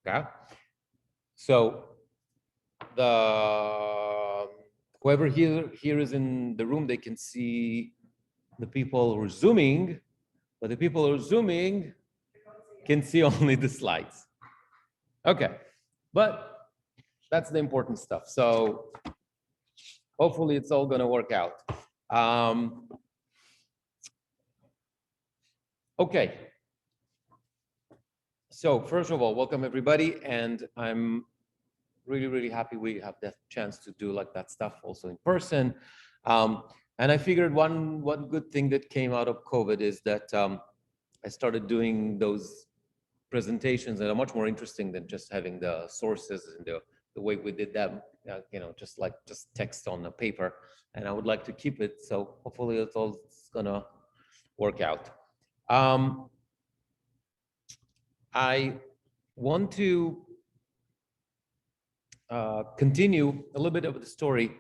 Okay. So the whoever here is in the room, they can see the people who are zooming, but the people who are zooming can see only the slides. Okay, but that's the important stuff. So hopefully it's all going to work out. Okay. So first of all, welcome everybody, and I'm really happy we have that chance to do like that stuff also in person. And I figured one good thing that came out of COVID is that I started doing those presentations that are much more interesting than just having the sources and the way we did them, just text on a paper. And I would like to keep it, so hopefully it's all gonna work out. I want to continue a little bit of the story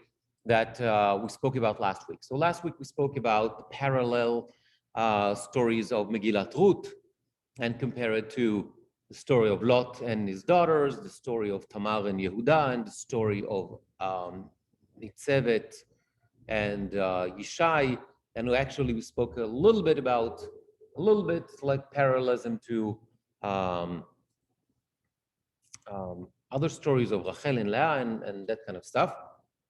that we spoke about last week. So last week we spoke about the parallel stories of Megillat Ruth and compare it to the story of Lot and his daughters, the story of Tamar and Yehuda, and the story of Nitzevet and Yishai. And we spoke a little bit like parallelism to other stories of Rachel and Leah and that kind of stuff.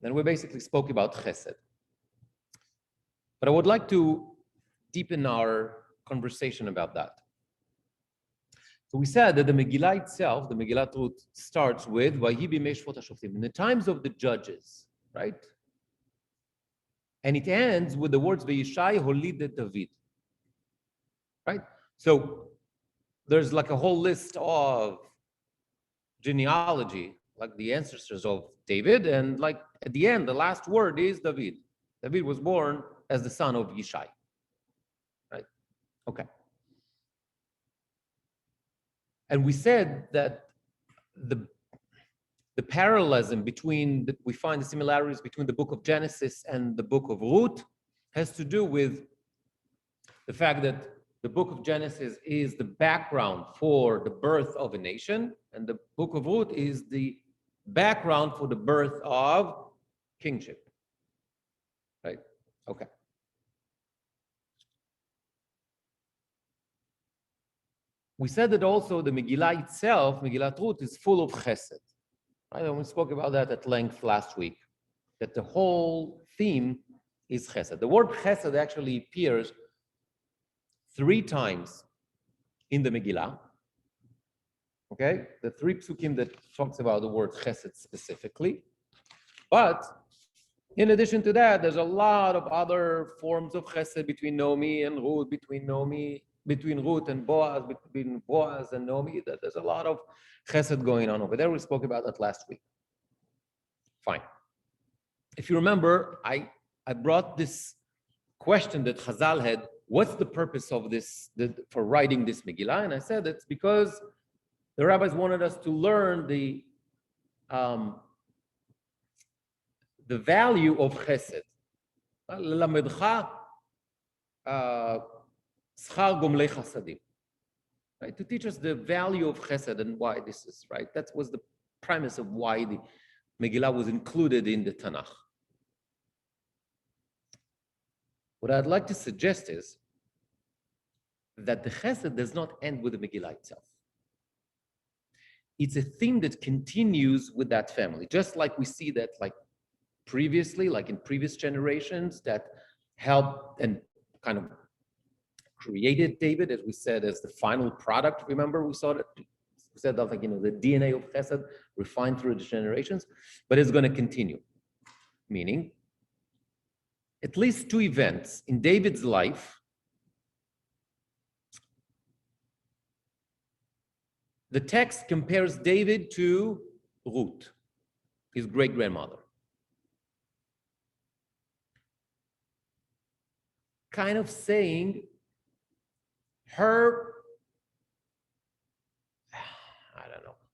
And we basically spoke about Chesed. But I would like to deepen our conversation about that. So we said that the Megillah itself, the Megillat Ruth, starts with Vahi b'mei shvot hashoftim, in the times of the judges, right? And it ends with the words Vayishai holidet David, right? So there's like a whole list of genealogy, like the ancestors of David, and like at the end, the last word is David. David was born as the son of Yishai, right? Okay. And we said that the parallelism between, we find the similarities between the book of Genesis and the book of Ruth has to do with the fact that the book of Genesis is the background for the birth of a nation, and the book of Ruth is the background for the birth of kingship, right? Okay. We said that also the Megillah itself, Megillat Ruth, is full of chesed. Right? And we spoke about that at length last week, that the whole theme is chesed. The word chesed actually appears 3 times in the Megillah. Okay, the 3 psukim that talks about the word chesed specifically. But in addition to that, there's a lot of other forms of chesed between Naomi and Ruth, between Ruth and Boaz, between Boaz and Naomi. There's a lot of chesed going on over there. We spoke about that last week. Fine. If you remember, I brought this question that Chazal had, what's the purpose of this, for writing this Megillah? And I said it's because the rabbis wanted us to learn the value of chesed. Right? To teach us the value of chesed and why this is, right? That was the premise of why the Megillah was included in the Tanakh. What I'd like to suggest is that the chesed does not end with the Megillah itself. It's a theme that continues with that family, just like we see that like previously, like in previous generations that helped and kind of created David, as we said, as the final product. Remember, we saw that, we said that, like, the DNA of chesed refined through the generations, but it's going to continue. Meaning, at least 2 events in David's life the text compares David to Ruth, his great-grandmother. Kind of saying her,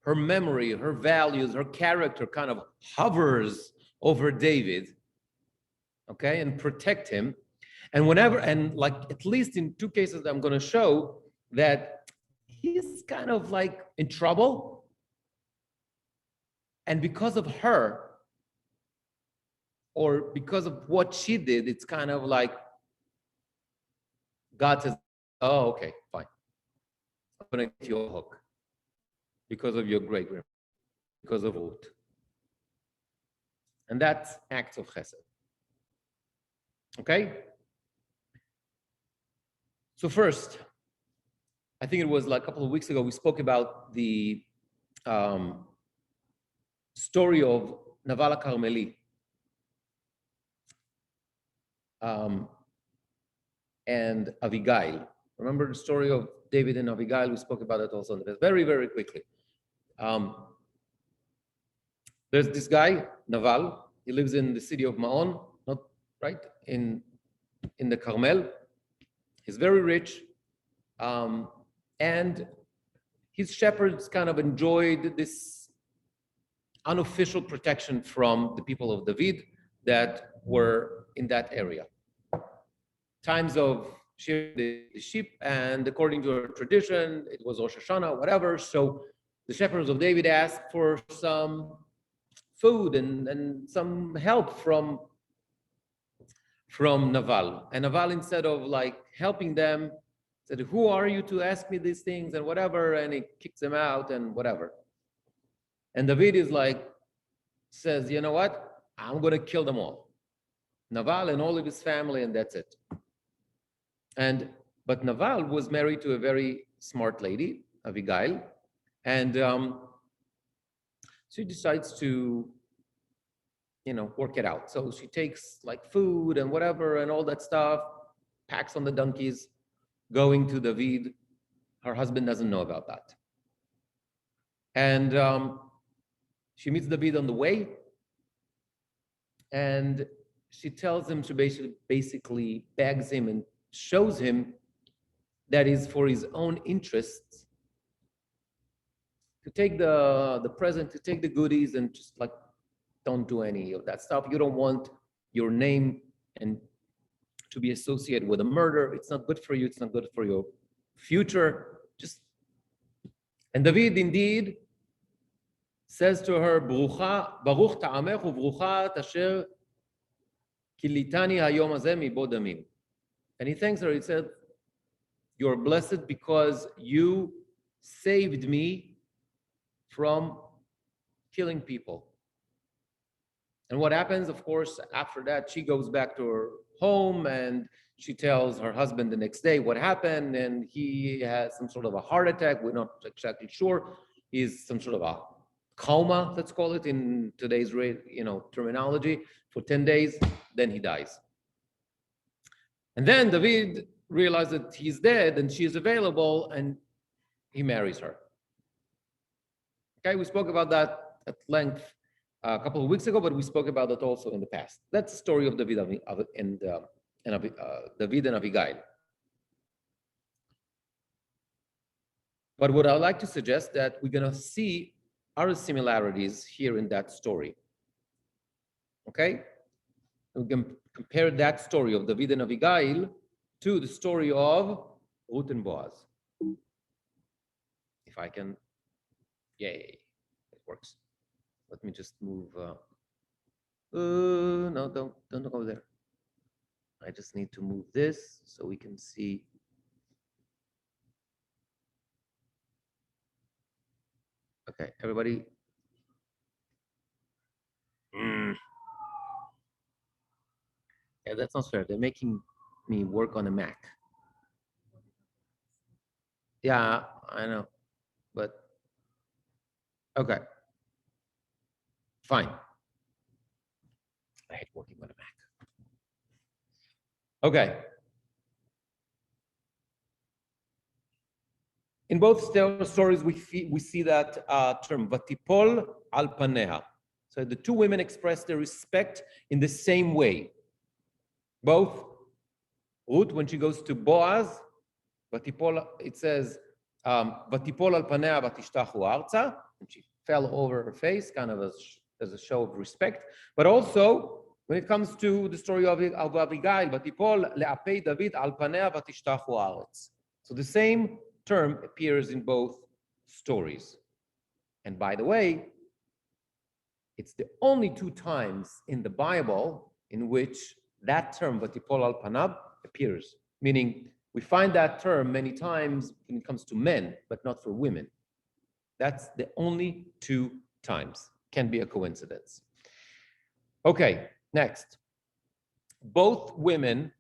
her memory, her values, her character kind of hovers over David, okay, and protect him. And whenever, and like at least in 2 cases I'm going to show that he's kind of like in trouble, And because of her, or because of what she did, it's kind of like God says, oh, okay, fine. I'm going to get you a hook because of your great-grandmother, because of Ruth. And that's acts of chesed. Okay? So first, I think it was like a couple of weeks ago, we spoke about the story of Naval Carmeli. And Abigail. Remember the story of David and Abigail? We spoke about it also in the past, very, very quickly. There's this guy, Naval. He lives in the city of Maon, not right in the Carmel. He's very rich, and his shepherds kind of enjoyed this unofficial protection from the people of David that were in that area. Times of shearing the sheep, and according to our tradition, it was Rosh Hashanah, whatever. So the shepherds of David asked for some food and some help from Naval. And Naval, instead of like helping them, said, "Who are you to ask me these things?" and whatever, and he kicks them out and whatever. And David is like, says, "You know what? I'm going to kill them all, Naval and all of his family, and that's it." But Naval was married to a very smart lady, Abigail, and she decides to, work it out. So she takes like food and whatever and all that stuff, packs on the donkeys, going to David. Her husband doesn't know about that. And she meets David on the way, and she tells him, she basically begs him and shows him that is for his own interests to take the present, to take the goodies, and just like don't do any of that stuff. You don't want your name and to be associated with a murder. It's not good for you. It's not good for your future. And David indeed says to her, Baruch ta'amech uvrucha asher kilitani hayom hazeh mibo damim. And he thanks her. He said, "You're blessed because you saved me from killing people." And what happens, of course, after that, she goes back to her home and she tells her husband the next day what happened, and he has some sort of a heart attack. We're not exactly sure. He's some sort of a coma, let's call it in today's terminology, for 10 days, then he dies. And then David realizes that he's dead and she is available, and he marries her. Okay, we spoke about that at length a couple of weeks ago, but we spoke about it also in the past. That's the story of David and David and Abigail. But what I'd like to suggest that we're going to see are similarities here in that story. Okay, we can compare that story of David and Abigail to the story of Ruth and Boaz. If I can, yay, it works. Let me just move. No, don't go there. I just need to move this so we can see. Okay, everybody. Yeah, that's not fair. They're making me work on a Mac. Yeah, I know, but okay, fine. I hate working on a Mac. Okay. In both stories, we see that term, vatipol al paneha. So the two women express their respect in the same way. Both Ruth, when she goes to Boaz, vatipol, it says, vatipol al panea vatishtachu arza, and she fell over her face, kind of as a show of respect. But also, when it comes to the story of Abigail, vatipol le'apei David al panea vatishtachu aretz. So the same term appears in both stories. And by the way, It's the only two times in the Bible in which that term, vatipol al panav, appears. Meaning, we find that term many times when it comes to men, but not for women. That's the only two times. Can be a coincidence. Okay, next. Both women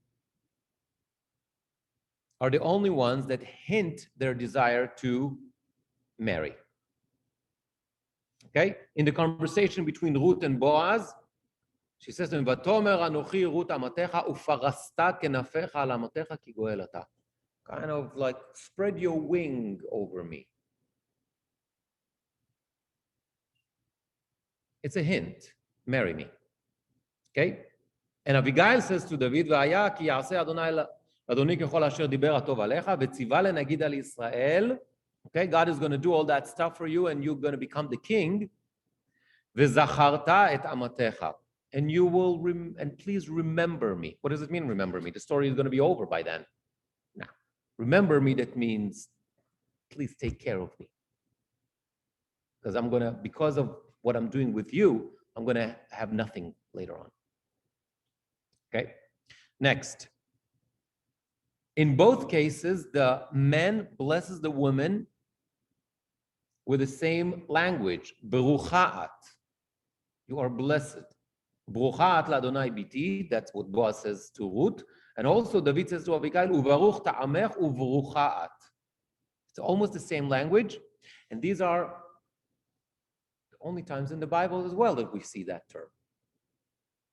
are the only ones that hint their desire to marry. Okay? In the conversation between Ruth and Boaz, she says to him, "Vatomer anochi Ruth amatecha ufarasta kenafecha al amatecha ki goel ata." Kind of like, spread your wing over me. It's a hint. Marry me. Okay? And Abigail says to David, "Vaya ki yaseh Adoni kechol asher diber atov alecha v'tziva lenagid al Yisrael." Okay, God is going to do all that stuff for you, and you're going to become the king. V'zacharta et amatecha, and you will and please remember me. What does it mean, remember me? The story is going to be over by then. Now, remember me, that means please take care of me, because because of what I'm doing with you, I'm going to have nothing later on. Okay. Next. In both cases, the man blesses the woman with the same language, Berucha at. You are blessed. Berucha at l'Adonai biti, that's what Boaz says to Ruth. And also David says to Abigail, Uvaruch ta'amech uverucha at. It's almost the same language. And these are the only times in the Bible as well that we see that term.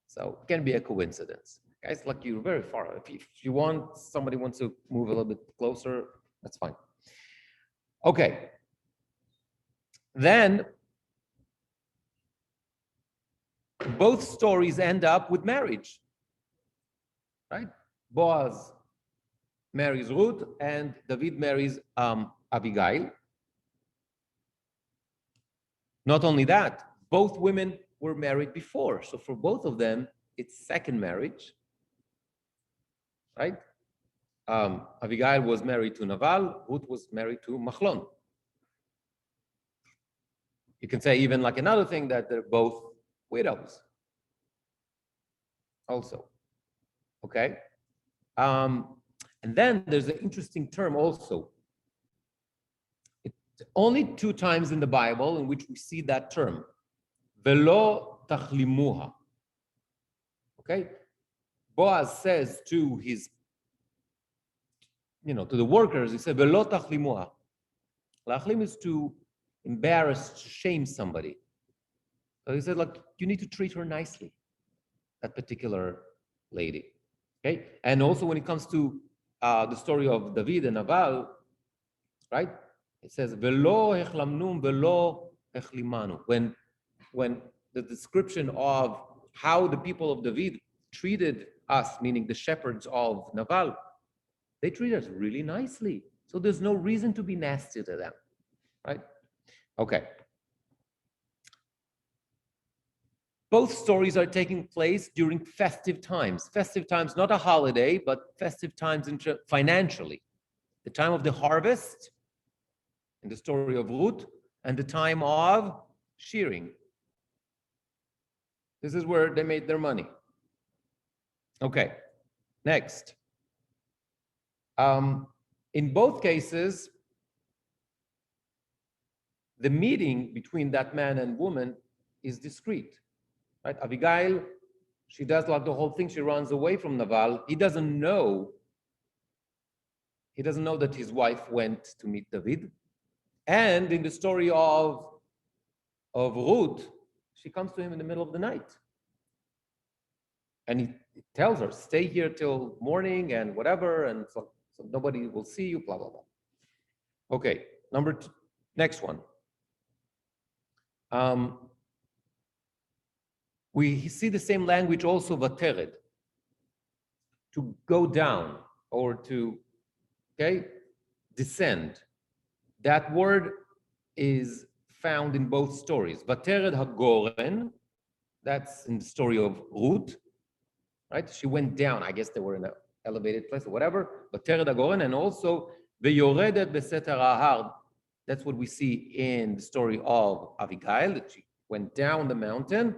So it can be a coincidence. Guys, like, you're very far. If you want, somebody wants to move a little bit closer, that's fine. Okay. Then both stories end up with marriage, right? Boaz marries Ruth and David marries Abigail. Not only that, both women were married before. So for both of them, it's second marriage, right? Abigail was married to Naval, Ruth was married to Machlon. You can say even like another thing, that they're both widows also, okay? And then there's an interesting term also. It's only two times in the Bible in which we see that term, velo tachlimuha, okay? Boaz says to his, to the workers, he said, velo tachlimuha. Lachlim is to embarrass, to shame somebody. So he said, like, you need to treat her nicely, that particular lady. Okay? And also when it comes to the story of David and Naval, right? It says, velo hechlamnum, velo hechlimanu. When the description of how the people of David treated us, meaning the shepherds of Naval, they treat us really nicely. So there's no reason to be nasty to them, right? Okay. Both stories are taking place during festive times. Festive times, not a holiday, but festive times financially. The time of the harvest, in the story of Ruth, and the time of shearing. This is where they made their money. Okay, next. In both cases, the meeting between that man and woman is discreet. Right? Abigail, she does like the whole thing. She runs away from Naval. He doesn't know that his wife went to meet David. And in the story of Ruth, she comes to him in the middle of the night. And he tells her, stay here till morning and whatever, and so nobody will see you, blah, blah, blah. Okay, next one. We see the same language also, vatered, to go down or to, descend. That word is found in both stories. Vatered hagoren, that's in the story of Ruth, right? She went down. I guess they were in an elevated place or whatever. Vatered hagoren, and also veyoredet beseter ahar. That's what we see in the story of Abigail, that she went down the mountain,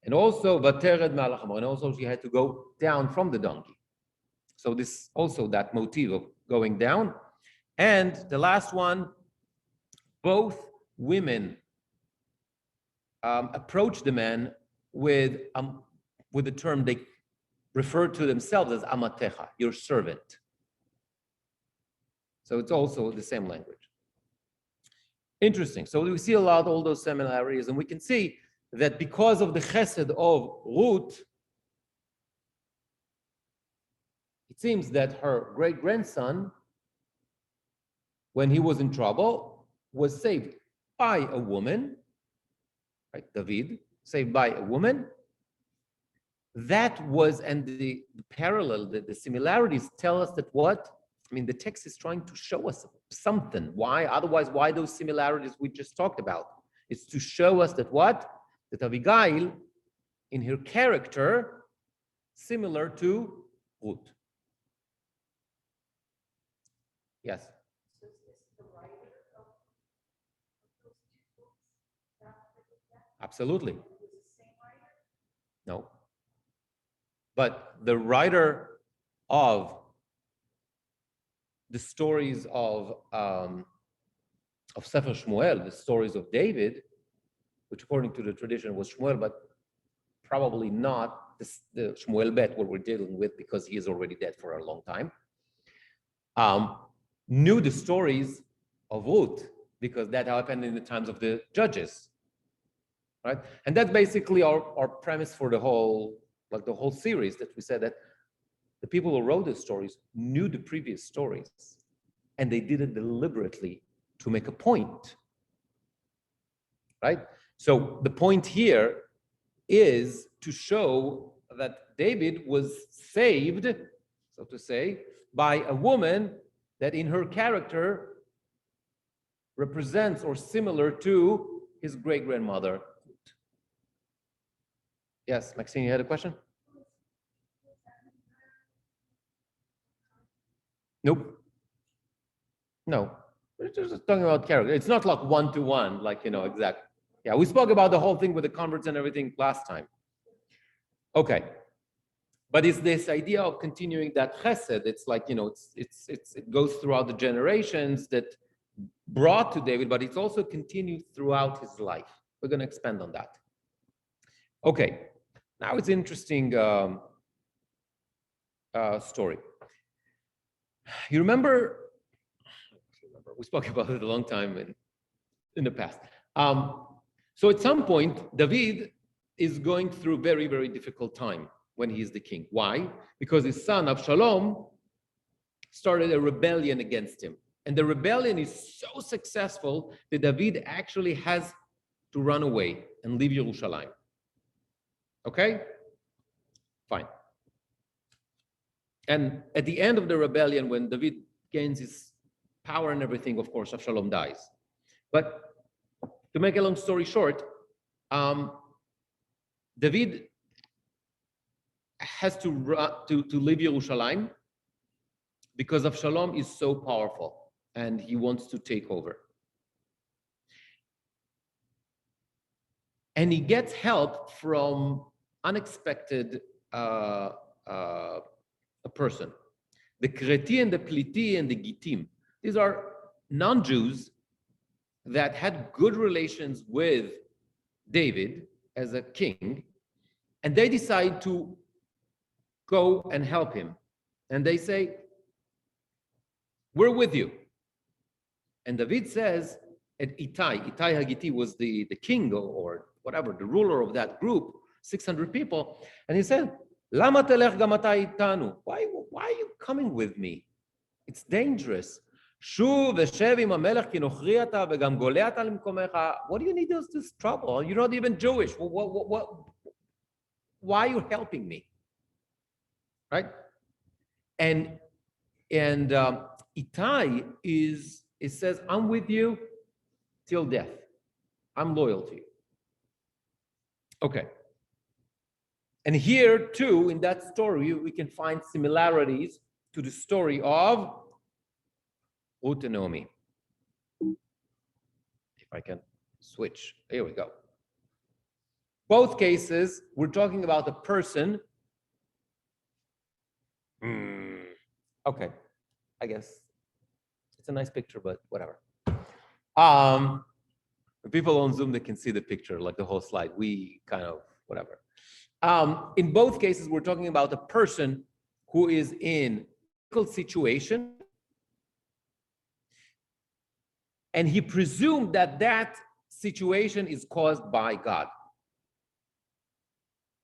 and also Vatered Malach Hamor, and also she had to go down from the donkey. So this also that motif of going down. And the last one, both women approach the man with the term they refer to themselves as amatecha, your servant. So it's also the same language. Interesting. So we see a lot all those similarities, and we can see that because of the chesed of Ruth, it seems that her great-grandson, when he was in trouble, was saved by a woman, right? David, saved by a woman. That was, and the parallel, the similarities tell us that what? I mean, the text is trying to show us something. Why? Otherwise, why those similarities we just talked about? It's to show us that what? That Abigail, in her character, similar to Ruth. Yes? So is this the writer of those two books? Absolutely. It was the same writer? No. But the writer of the stories of Sefer Shmuel, the stories of David, which according to the tradition was Shmuel, but probably not the Shmuel Bet, what we're dealing with, because he is already dead for a long time, knew the stories of Ruth, because that happened in the times of the judges, right? And that's basically our premise for the whole series, that we said that the people who wrote the stories knew the previous stories, and they did it deliberately to make a point, right? So the point here is to show that David was saved, so to say, by a woman that in her character represents or similar to his great-grandmother. Yes, Maxine, you had a question? Nope. No, we're just talking about character. It's not like one-to-one, like, exactly. Yeah, we spoke about the whole thing with the converts and everything last time. Okay. But it's this idea of continuing that chesed. It's like, it goes throughout the generations that brought to David, but it's also continued throughout his life. We're going to expand on that. Okay, now it's an interesting story. You remember, we spoke about it a long time in the past. So at some point, David is going through very, very difficult time when he is the king. Why? Because his son, Absalom, started a rebellion against him. And the rebellion is so successful that David actually has to run away and leave Jerusalem. Okay? Fine. And at the end of the rebellion, when David gains his power and everything, of course, Absalom dies. But to make a long story short, David has to leave Jerusalem because Absalom is so powerful and he wants to take over. And he gets help from unexpected a person. The Kreti and the Pliti and the Gitim. These are non-Jews that had good relations with David as a king, and they decide to go and help him. And they say, we're with you. And David says, at Itai Hagiti was the king or whatever, the ruler of that group, 600 people. And he said, Lama telech gam ata itanu? Why are you coming with me? It's dangerous. What do you need this trouble? You're not even Jewish. Why are you helping me? Right? And Itai it says, I'm with you till death. I'm loyal to you. Okay. And here too, in that story, we can find similarities to the story of Ruth and Naomi. If I can switch, here we go. Both cases, we're talking about a person. Okay, I guess it's a nice picture, but whatever. People on Zoom, they can see the picture, like the whole slide. We kind of, whatever. In both cases, we're talking about a person who is in a difficult situation, and he presumed that that situation is caused by God.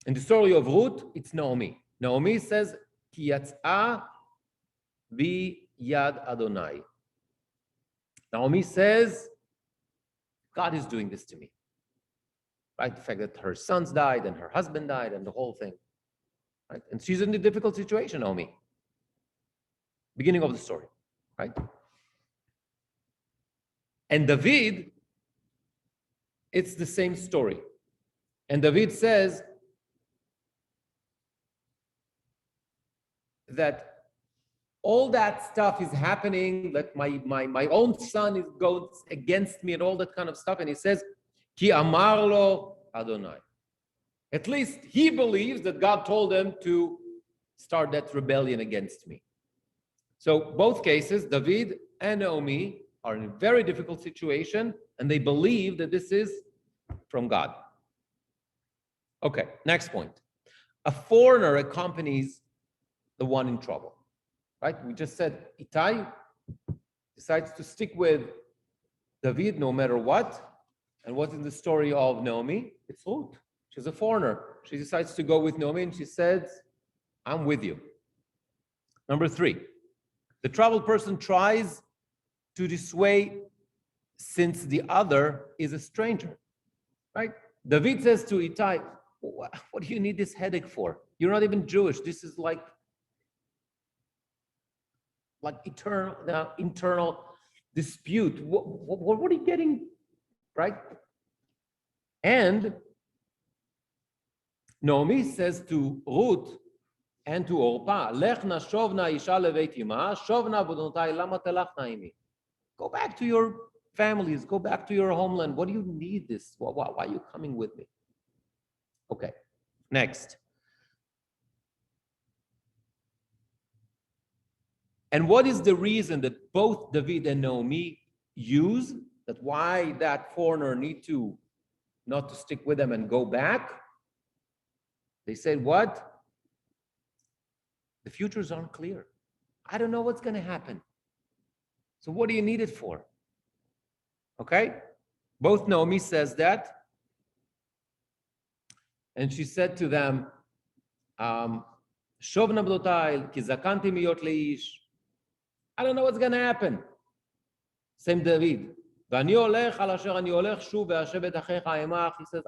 In the story of Ruth, it's Naomi. Naomi says, Ki yatz'a bi yad Adonai. Naomi says, God is doing this to me. Right? The fact that her sons died and her husband died and the whole thing. Right? And she's in a difficult situation, Naomi. Beginning of the story, right? And David, it's the same story. And David says that all that stuff is happening, that my own son goes against me and all that kind of stuff. And he says, Ki amar lo Adonai. At least he believes that God told him to start that rebellion against me. So both cases, David and Naomi are in a very difficult situation, and they believe that this is from God. Okay, next point. A foreigner accompanies the one in trouble. Right? We just said Ittai decides to stick with David no matter what. And what's in the story of Naomi? It's Ruth. She's a foreigner. She decides to go with Naomi and she says, I'm with you. Number 3, the troubled person tries to dissuade since the other is a stranger. Right? David says to Ittai, what do you need this headache for? You're not even Jewish. This is like internal dispute. What are you getting, right? And Naomi says to Ruth and to Orpah, Lech na shovna isha leveit ima, shovna b'donotai lama telachna imi. Go back to your families, go back to your homeland. What do you need this? Why are you coming with me? Okay, next. And what is the reason that both David and Naomi use, that why that foreigner need to not to stick with them and go back? They said, what? The futures aren't clear. I don't know what's going to happen. So what do you need it for? Okay? Both Naomi says that. And she said to them, Shovna b'dotai, ki zakanti miyot leish. I don't know what's going to happen. Same David. He says,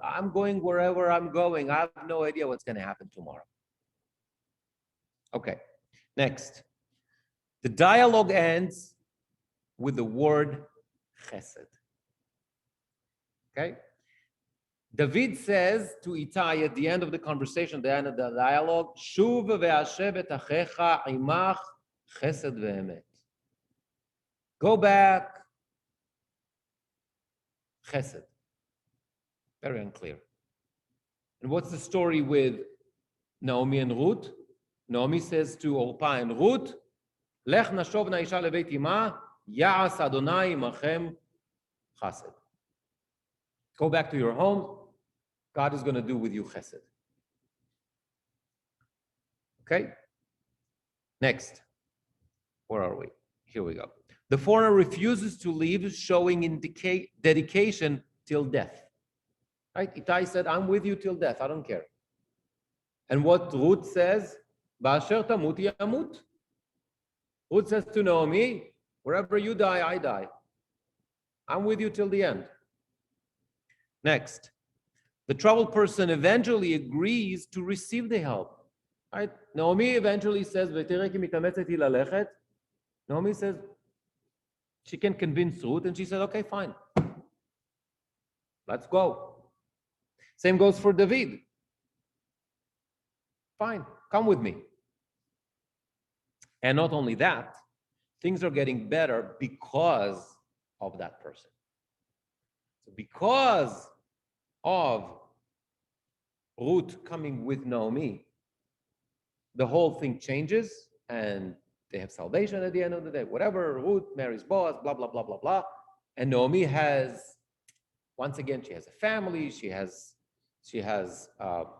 I'm going wherever I'm going. I have no idea what's going to happen tomorrow. Okay, next. The dialogue ends with the word chesed. Okay? David says to Ittai at the end of the conversation, the end of the dialogue, Shuv ve'ashev et achecha imach chesed ve'emet. Go back, chesed. Very unclear. And what's the story with Naomi and Ruth? Naomi says to Orpah and Ruth, Lech nashov na isha leveit ima, ya'as Adonai imachem chesed. Go back to your home. God is going to do with you chesed. Okay? Next. Where are we? Here we go. The foreigner refuses to leave, showing dedication till death. Right? Ittai said, I'm with you till death. I don't care. And what Ruth says, Ba'asher tamut yamut. Ruth says to Naomi, wherever you die, I die. I'm with you till the end. Next. The troubled person eventually agrees to receive the help. Right? Naomi eventually says, Naomi says, she can convince Ruth, and she said, okay, fine. Let's go. Same goes for David. Fine, come with me. And not only that, things are getting better because of that person. So because of Ruth coming with Naomi, the whole thing changes and they have salvation at the end of the day. Whatever, Ruth marries Boaz, blah, blah, blah, blah, blah. And Naomi has, once again, she has a family, she has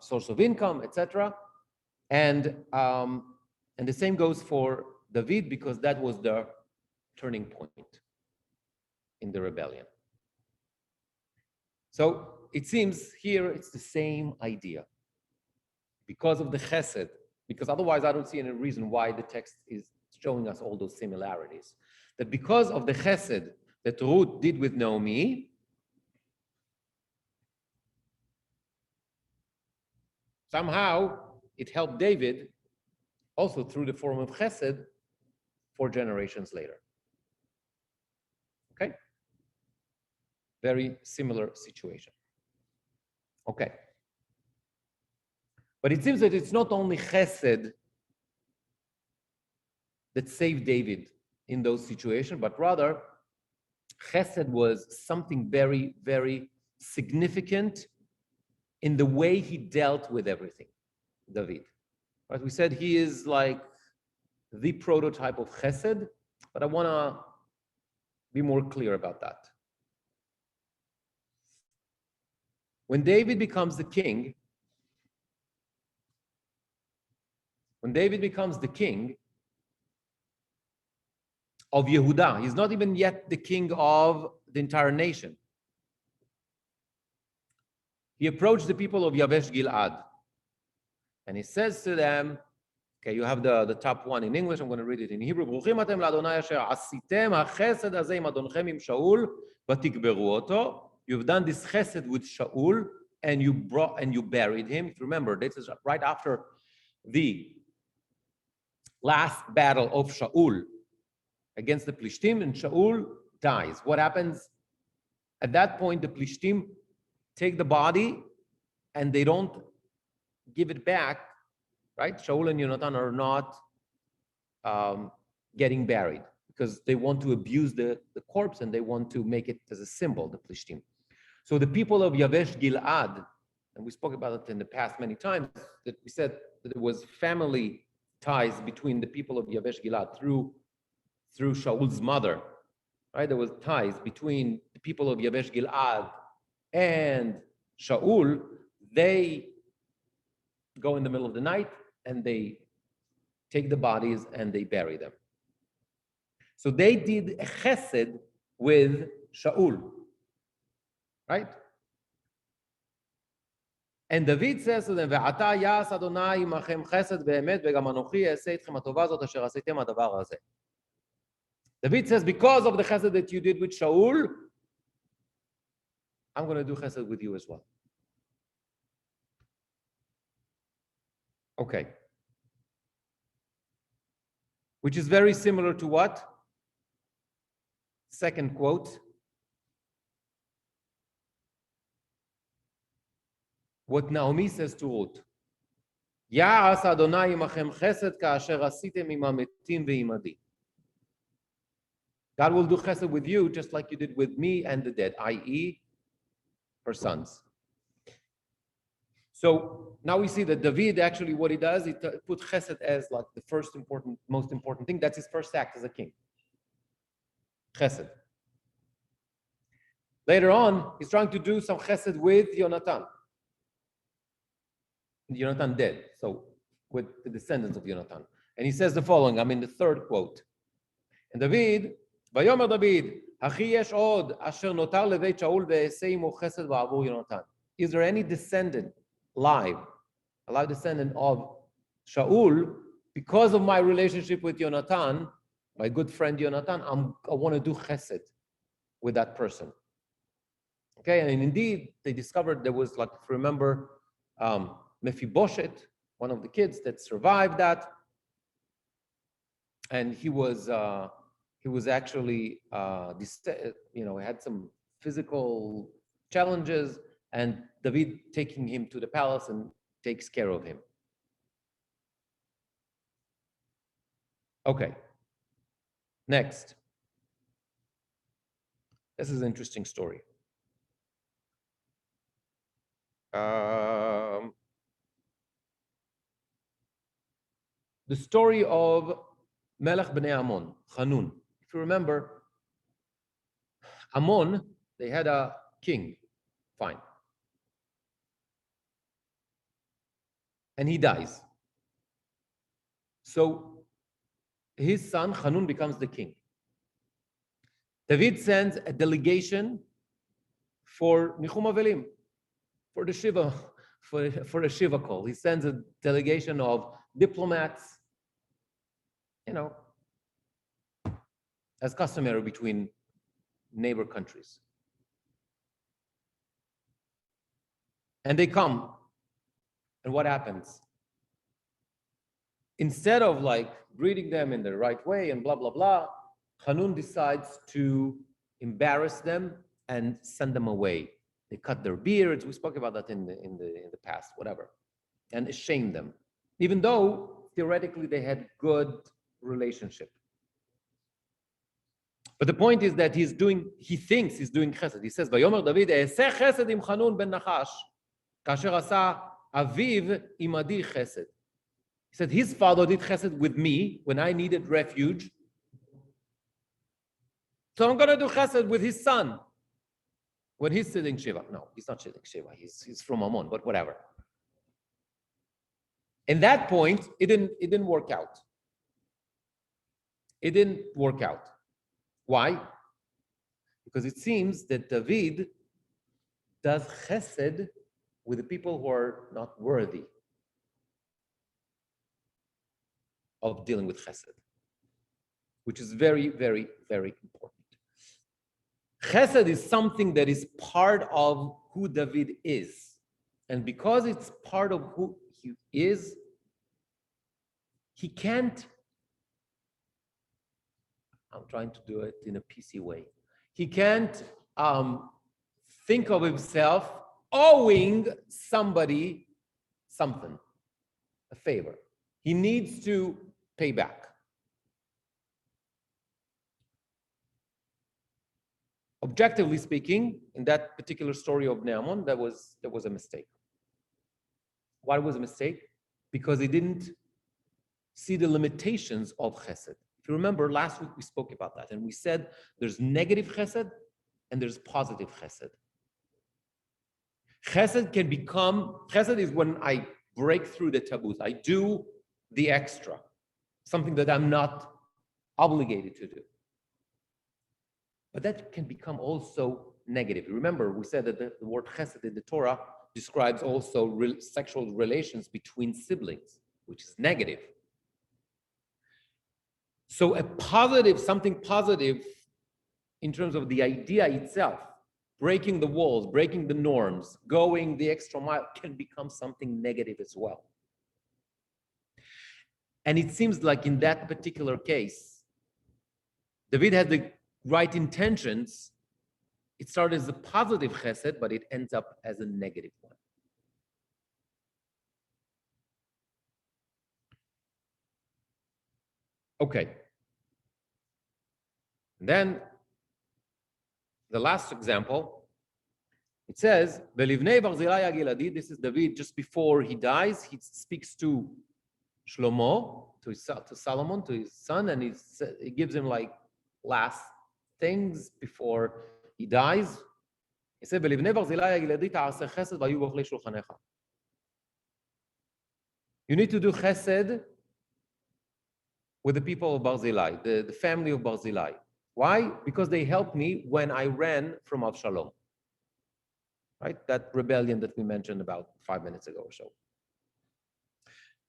source of income, etc. And the same goes for David, because that was the turning point in the rebellion. So it seems here it's the same idea. Because of the chesed, because otherwise I don't see any reason why the text is showing us all those similarities. That because of the chesed that Ruth did with Naomi, somehow it helped David also through the form of chesed 4 generations later. Okay? Very similar situation. Okay. But it seems that it's not only chesed that saved David in those situations, but rather chesed was something very, very significant in the way he dealt with everything, David. Right? We said he is like the prototype of chesed, but I want to be more clear about that. When David becomes the king, of Yehuda, he's not even yet the king of the entire nation. He approached the people of Yavesh Gilad, and he says to them, okay, you have the top one in English, I'm going to read it in Hebrew. ברוכים אתם לאדוני אשר עשיתם החסד הזה עם אדונכם עם שאול ותקברו אותו. You've done this chesed with Shaul, and you buried him. If you remember, this is right after the last battle of Shaul against the Plishtim, and Shaul dies. What happens? At that point, the Plishtim take the body and they don't give it back, right? Shaul and Yonatan are not getting buried because they want to abuse the corpse and they want to make it as a symbol, the Plishtim. So the people of Yavesh Gilad, and we spoke about it in the past many times, that we said that there was family ties between the people of Yavesh Gilad through Shaul's mother, right? There was ties between the people of Yavesh Gilad and Shaul. They go in the middle of the night and they take the bodies and they bury them. So they did a chesed with Shaul, right? And David says to them, ועתה יעש אדוני עמכם חסד באמת, וגם אנוכי אעשה אתכם הטובה הזאת אשר עשיתם הדבר הזה. David says, because of the chesed that you did with Shaul, I'm going to do chesed with you as well. Okay. Which is very similar to what? Second quote. What Naomi says to Ruth. יעש אדוני עמכם חסד כאשר עשיתם עם המתים ועמדי. God will do chesed with you just like you did with me and the dead, i.e., her sons. So now we see that David actually what he does, he puts chesed as like the most important thing. That's his first act as a king. Chesed. Later on, he's trying to do some chesed with Yonatan. Yonatan dead, so with the descendants of Yonatan. And he says the following, I'm in the third quote. And David, ויאמר דוד, אחי יש עוד אשר נותר לבית שאול ואעשה עמו חסד בעבור יונתן. Is there any descendant alive descendant of Shaul, because of my relationship with Yonatan, my good friend Yonatan, I want to do chesed with that person. Okay, and indeed, they discovered there was, like, if you remember, Mephibosheth, one of the kids that survived that, and he was actually, had some physical challenges, and David taking him to the palace and takes care of him. Okay. Next. This is an interesting story. the story of Melech Bnei Ammon, Hanun. If you remember, Ammon, they had a king, fine. And he dies. So his son, Hanun, becomes the king. David sends a delegation for Nichum Avelim, for the Shiva, for a Shiva call. He sends a delegation of diplomats, as customary between neighbor countries. And they come. And what happens? Instead of greeting them in the right way and blah, blah, blah, Hanun decides to embarrass them and send them away. They cut their beards. We spoke about that in the past, whatever, and shame them, even though theoretically they had good relationship. But the point is that he thinks he's doing chesed. He says, "Vayomer David, e'aseh chesed im Hanun ben Nachash, kasher asa aviv imadi chesed." He said, his father did chesed with me when I needed refuge. So I'm going to do chesed with his son when he's sitting Shiva. No, he's not sitting Shiva. He's from Ammon, but whatever. In that point, it didn't work out. It didn't work out. Why? Because it seems that David does chesed with the people who are not worthy of dealing with chesed, which is very, very, very important. Chesed is something that is part of who David is. And because it's part of who he is, he can't, I'm trying to do it in a PC way, he can't think of himself owing somebody something, a favor. He needs to pay back. Objectively speaking, in that particular story of Naaman, that was a mistake. Why was a mistake? Because he didn't see the limitations of chesed. If you remember, last week we spoke about that, and we said there's negative chesed and there's positive chesed. Chesed is when I break through the taboos. I do the extra, something that I'm not obligated to do. But that can become also negative. Remember, we said that the word chesed in the Torah describes also sexual relations between siblings, which is negative. So something positive in terms of the idea itself, breaking the walls, breaking the norms, going the extra mile, can become something negative as well. And it seems like in that particular case, David had the right intentions. It started as a positive chesed, but it ends up as a negative one. Okay. And then the last example, it says, "Velivnei Barzilai Agiladi." This is David just before he dies. He speaks to Shlomo, to Solomon, to his son, and he gives him last things before he dies. He said, "Velivnei Barzilai Agiladi ta'aseh chesed v'ayu b'ochlei shulchanecha." You need to do chesed with the people of Barzilai, the family of Barzilai. Why? Because they helped me when I ran from Avshalom. Right? That rebellion that we mentioned about 5 minutes ago or so.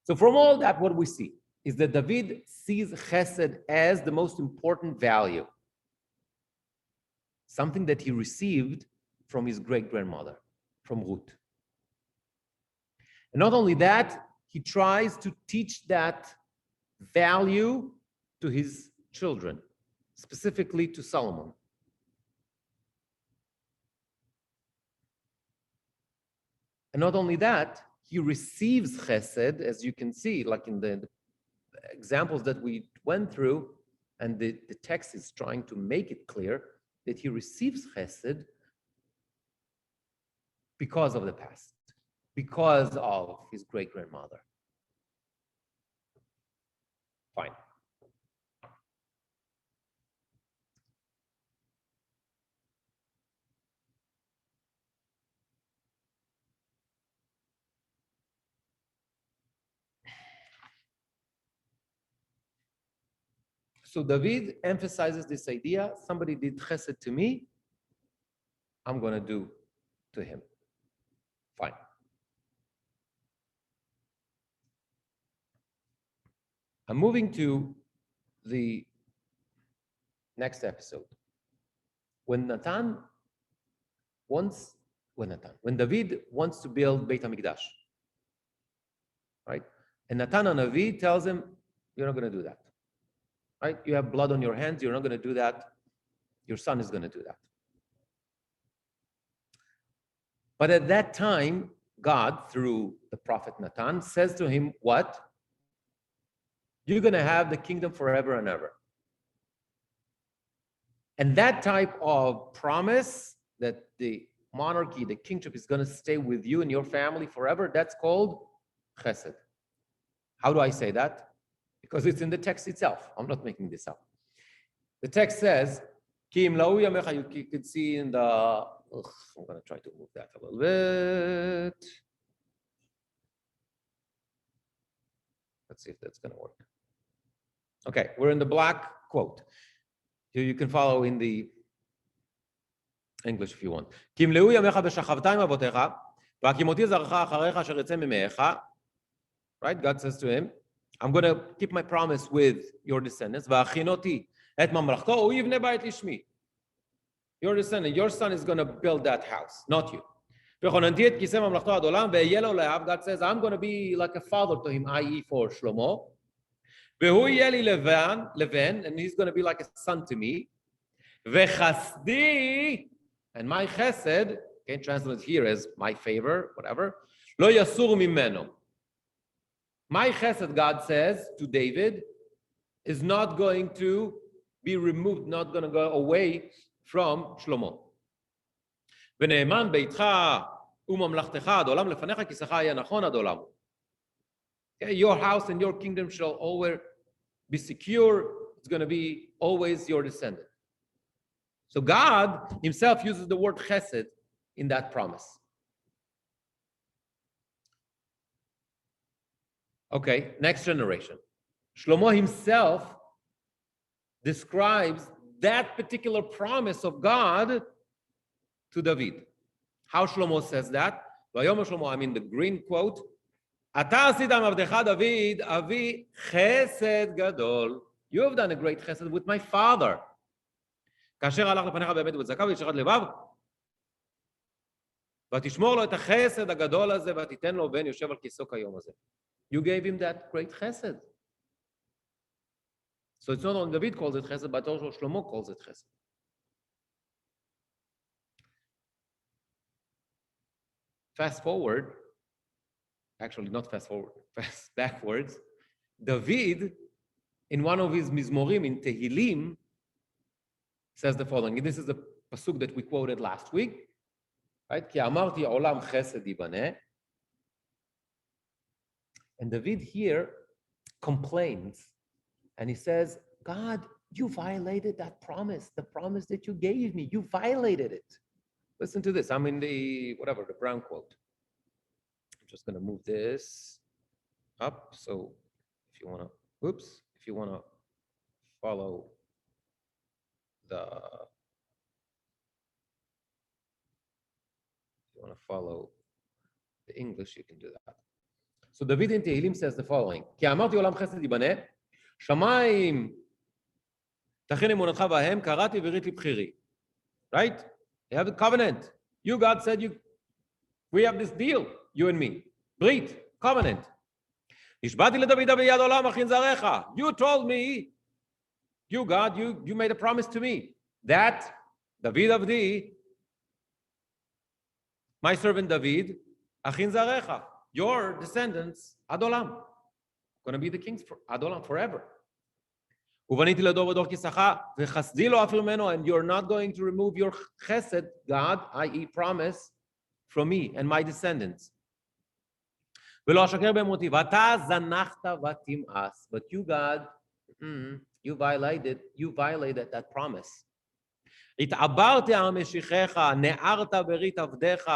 So from all that, what we see is that David sees chesed as the most important value, something that he received from his great-grandmother, from Ruth. And not only that, he tries to teach that value to his children, specifically to Solomon. And not only that, he receives chesed, as you can see, like in the examples that we went through, and the text is trying to make it clear that he receives chesed because of the past, because of his great-grandmother. Fine. So David emphasizes this idea, somebody did chesed to me, I'm going to do to him. Fine. I'm moving to the next episode. When David wants to build Beit HaMikdash, right? And Natan HaNavi tells him, you're not going to do that, right? You have blood on your hands, you're not going to do that. Your son is going to do that. But at that time, God, through the prophet Natan, says to him, what? You're going to have the kingdom forever and ever. And that type of promise that the monarchy, the kingship is going to stay with you and your family forever, that's called chesed. How do I say that? Because it's in the text itself. I'm not making this up. The text says, you can see in the, I'm going to try to move that a little bit. Let's see if that's going to work. Okay, we're in the black quote. Here you can follow in the English if you want. Right? God says to him, I'm going to keep my promise with your descendants. Your descendant, your son is going to build that house, not you. God says, I'm going to be like a father to him, i.e. for Shlomo. And he's going to be like a son to me. And my chesed, okay, translated here as my favor, whatever. Lo yasur mimeno. My chesed, God says to David, is not going to be removed, not going to go away from Shlomo. ונאמן ביתך וממלכתך עד עולם לפניך כי שכה היה נכון עד עולם. Your house and your kingdom shall always be secure. It's going to be always your descendant. So God himself uses the word chesed in that promise. Okay, next generation. Shlomo himself describes that particular promise of God to David. How Shlomo says that? Vayomer Shlomo, I mean the green quote. אתה עשית מעבדך דוד, אבי חסד גדול. You have done a great chesed with my father. כאשר הלך לפניך באמת ובצדקה וישרת לבב, ותשמור לו את החסד הגדול הזה ותיתן לו בן יושב על כיסאו כיום הזה. You gave him that great chesed. So it's not only David calls it chesed, but also Shlomo calls it chesed. Fast forward, actually not fast forward, fast backwards, David, in one of his mizmorim, in Tehillim, says the following. This is the pasuk that we quoted last week, right? כי אמרתי עולם חסד ייבנה. And David here complains, and he says, God, you violated that promise, the promise that you gave me. You violated it. Listen to this. I'm in the, whatever, the brown quote. I'm just going to move this up. So if you want to, if you want to follow the English, you can do that. So David in Tehillim says the following. כי אמרתי עולם חסד ייבנה, שמיים תכין אמונתך בהם, קראתי וראיתי לבחירי. Right? You have a covenant. You, God, said we have this deal, you and me. ברית, covenant. נשבעתי לדוד ביד עולם אכין זרעך. You told me, you, God, you made a promise to me that David Avdi, my servant David, אכין זרעך. Your descendants, ad olam, going to be the kings for ad olam forever. ובניתי לדור ודור כיסך, וחסדי לא אפילו ממנו, and you're not going to remove your chesed, God, i.e. promise, from me and my descendants. ולא אשקר באמונתי, ואתה זנחת ותמאס, but you, God, You violated that promise. התעברתי על משיחך, נערת ברית עבדיך,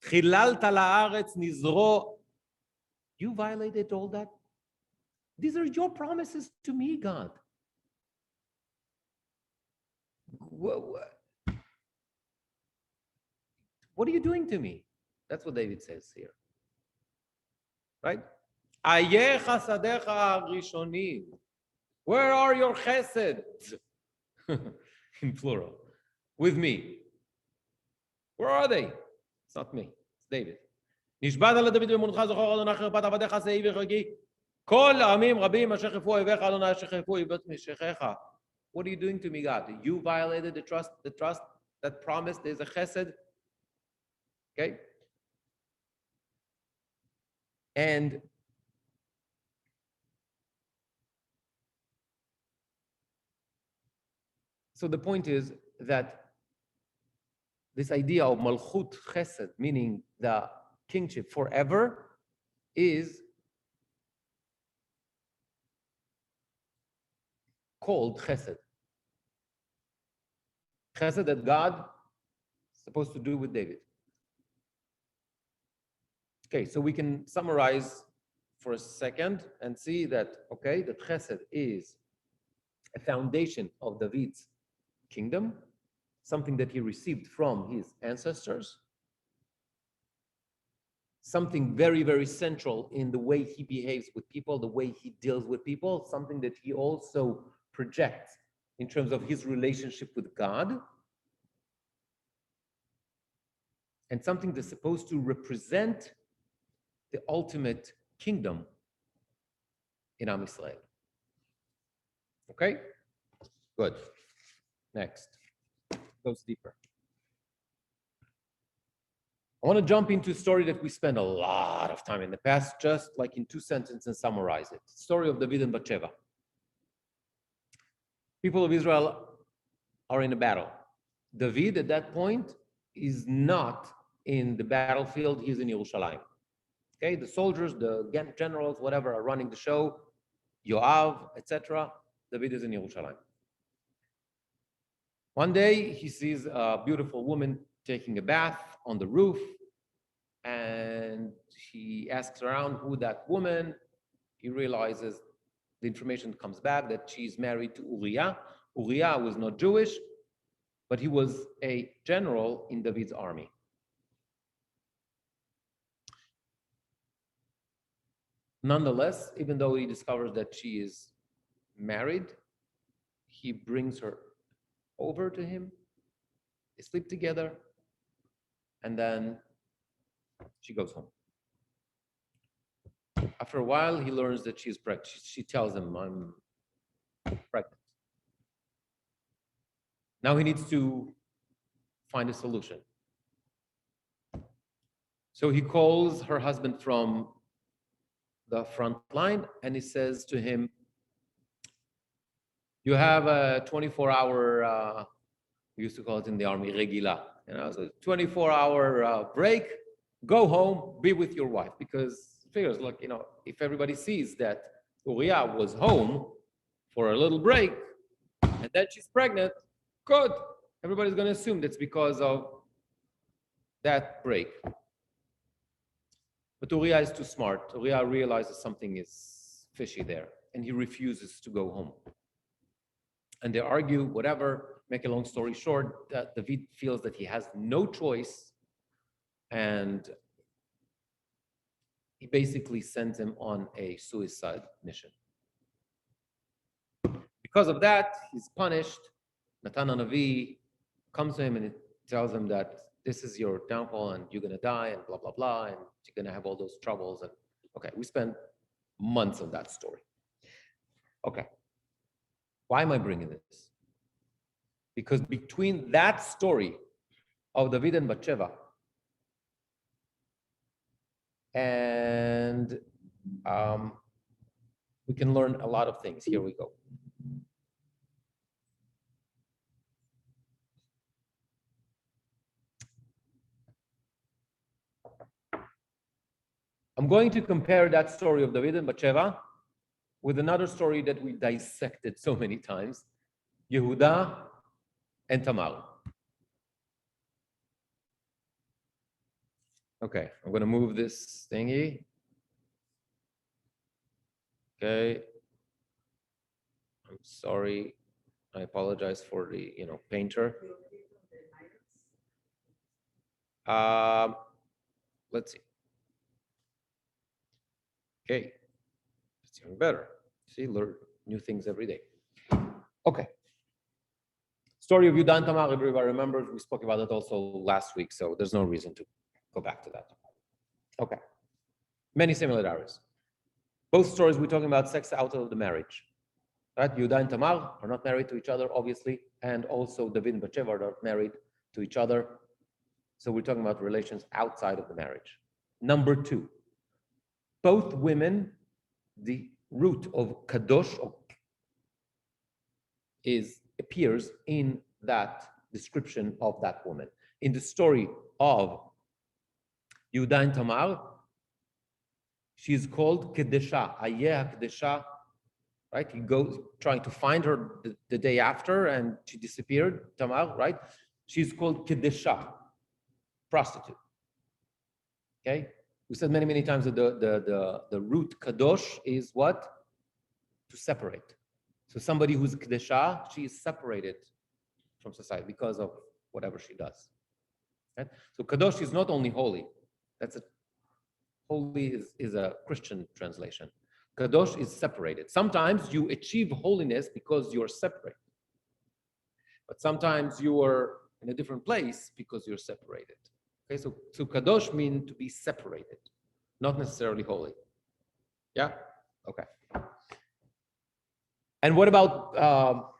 חיללת לארץ נזרו. You violated all that. These are your promises to me, God. What are you doing to me? That's what David says here. Right? איה חסדיך הראשונים. Where are your chesed? In plural. With me. Where are they? It's not me. It's David. נשבעת לדוד במונך זכור אדוני חרפת עבדיך שאי וחגי. כל עמים רבים אשר חרפו אויביך אדוני אשר חרפו אויבות משיחך. What are you doing to me, God? You violated the trust that promised. There's a chesed. Okay? And so the point is that this idea of malchut chesed, meaning the kingship forever, is called chesed. Chesed that God is supposed to do with David. Okay, so we can summarize for a second and see that, okay, that chesed is a foundation of David's kingdom, something that he received from his ancestors, something very, very central in the way he behaves with people, the way he deals with people, something that he also projects in terms of his relationship with God, and something that's supposed to represent the ultimate kingdom in Am Yisrael. Okay? Good. Next. Goes deeper. I want to jump into a story that we spent a lot of time in the past, just like in 2 sentences and summarize it. Story of David and Bathsheba. People of Israel are in a battle. David, at that point, is not in the battlefield, he's in Yerushalayim. Okay, the soldiers, the generals, whatever, are running the show, Yoav, etc. David is in Yerushalayim. One day, he sees a beautiful woman taking a bath on the roof, and he asks around who that woman. He realizes the information comes back that she's married to Uriah. Uriah was not Jewish, but he was a general in David's army. Nonetheless, even though he discovers that she is married, he brings her over to him. They sleep together, and then she goes home. After a while, he learns that she's pregnant. She tells him, I'm pregnant. Now he needs to find a solution. So he calls her husband from the front line, and he says to him, you have a 24-hour, we used to call it in the army, regila, so 24-hour break, go home, be with your wife, because it figures, look, if everybody sees that Uriah was home for a little break, and then she's pregnant, good, everybody's going to assume that's because of that break. But Uriah is too smart. Uriah realizes something is fishy there, and he refuses to go home. And they argue, whatever, make a long story short, that David feels that he has no choice, and he basically sends him on a suicide mission. Because of that, he's punished. Natan HaNavi comes to him and tells him that this is your downfall and you're going to die and blah, blah, blah, and you're going to have all those troubles. And okay, we spent months on that story. Okay. Why am I bringing this? Because between that story of David and Bathsheba and we can learn a lot of things. Here we go. I'm going to compare that story of David and Bathsheba with another story that we dissected so many times, Yehuda and Tamar. Okay, I'm going to move this thingy. Okay. I'm sorry. I apologize for the, painter. Let's see. Okay, it's even better. See, learn new things every day. Okay. Story of Yehuda and Tamar, everybody remembers. We spoke about it also last week, so there's no reason to go back to that. Okay. Many similarities. Both stories we're talking about sex out of the marriage. Right? Yehuda and Tamar are not married to each other, obviously, and also David and Bathsheba are not married to each other. So we're talking about relations outside of the marriage. Number two, both women, the root of kadosh appears in that description of that woman. In the story of Yehuda and Tamar, she is called Kedesha, Ayeh Kedesha, right? He goes trying to find her the day after, and she disappeared, Tamar, right? She's called Kedesha, prostitute. Okay? We said many, many times that the root kadosh is what? To separate. So somebody who's Kedesha, she is separated from society because of whatever she does. Right? So kadosh is not only holy. Holy is a Christian translation. Kadosh is separated. Sometimes you achieve holiness because you're separate. But sometimes you are in a different place because you're separated. Okay, so kadosh means to be separated, not necessarily holy. Yeah? Okay. And what about, how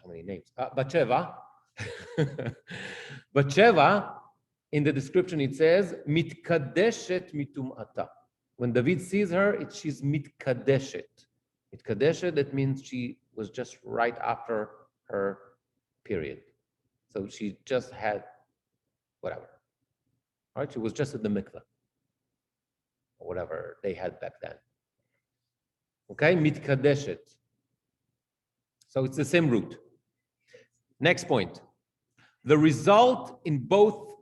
many names? Bathsheba. Bathsheba, in the description it says, mitkadeshet mitum'ata. When David sees her, she's mitkadeshet. Mitkadeshet, that means she was just right after her period. So she just had whatever. All right, she was just at the mikveh, or whatever they had back then. Okay, mitkadeshet. So it's the same root. Next point. The result in both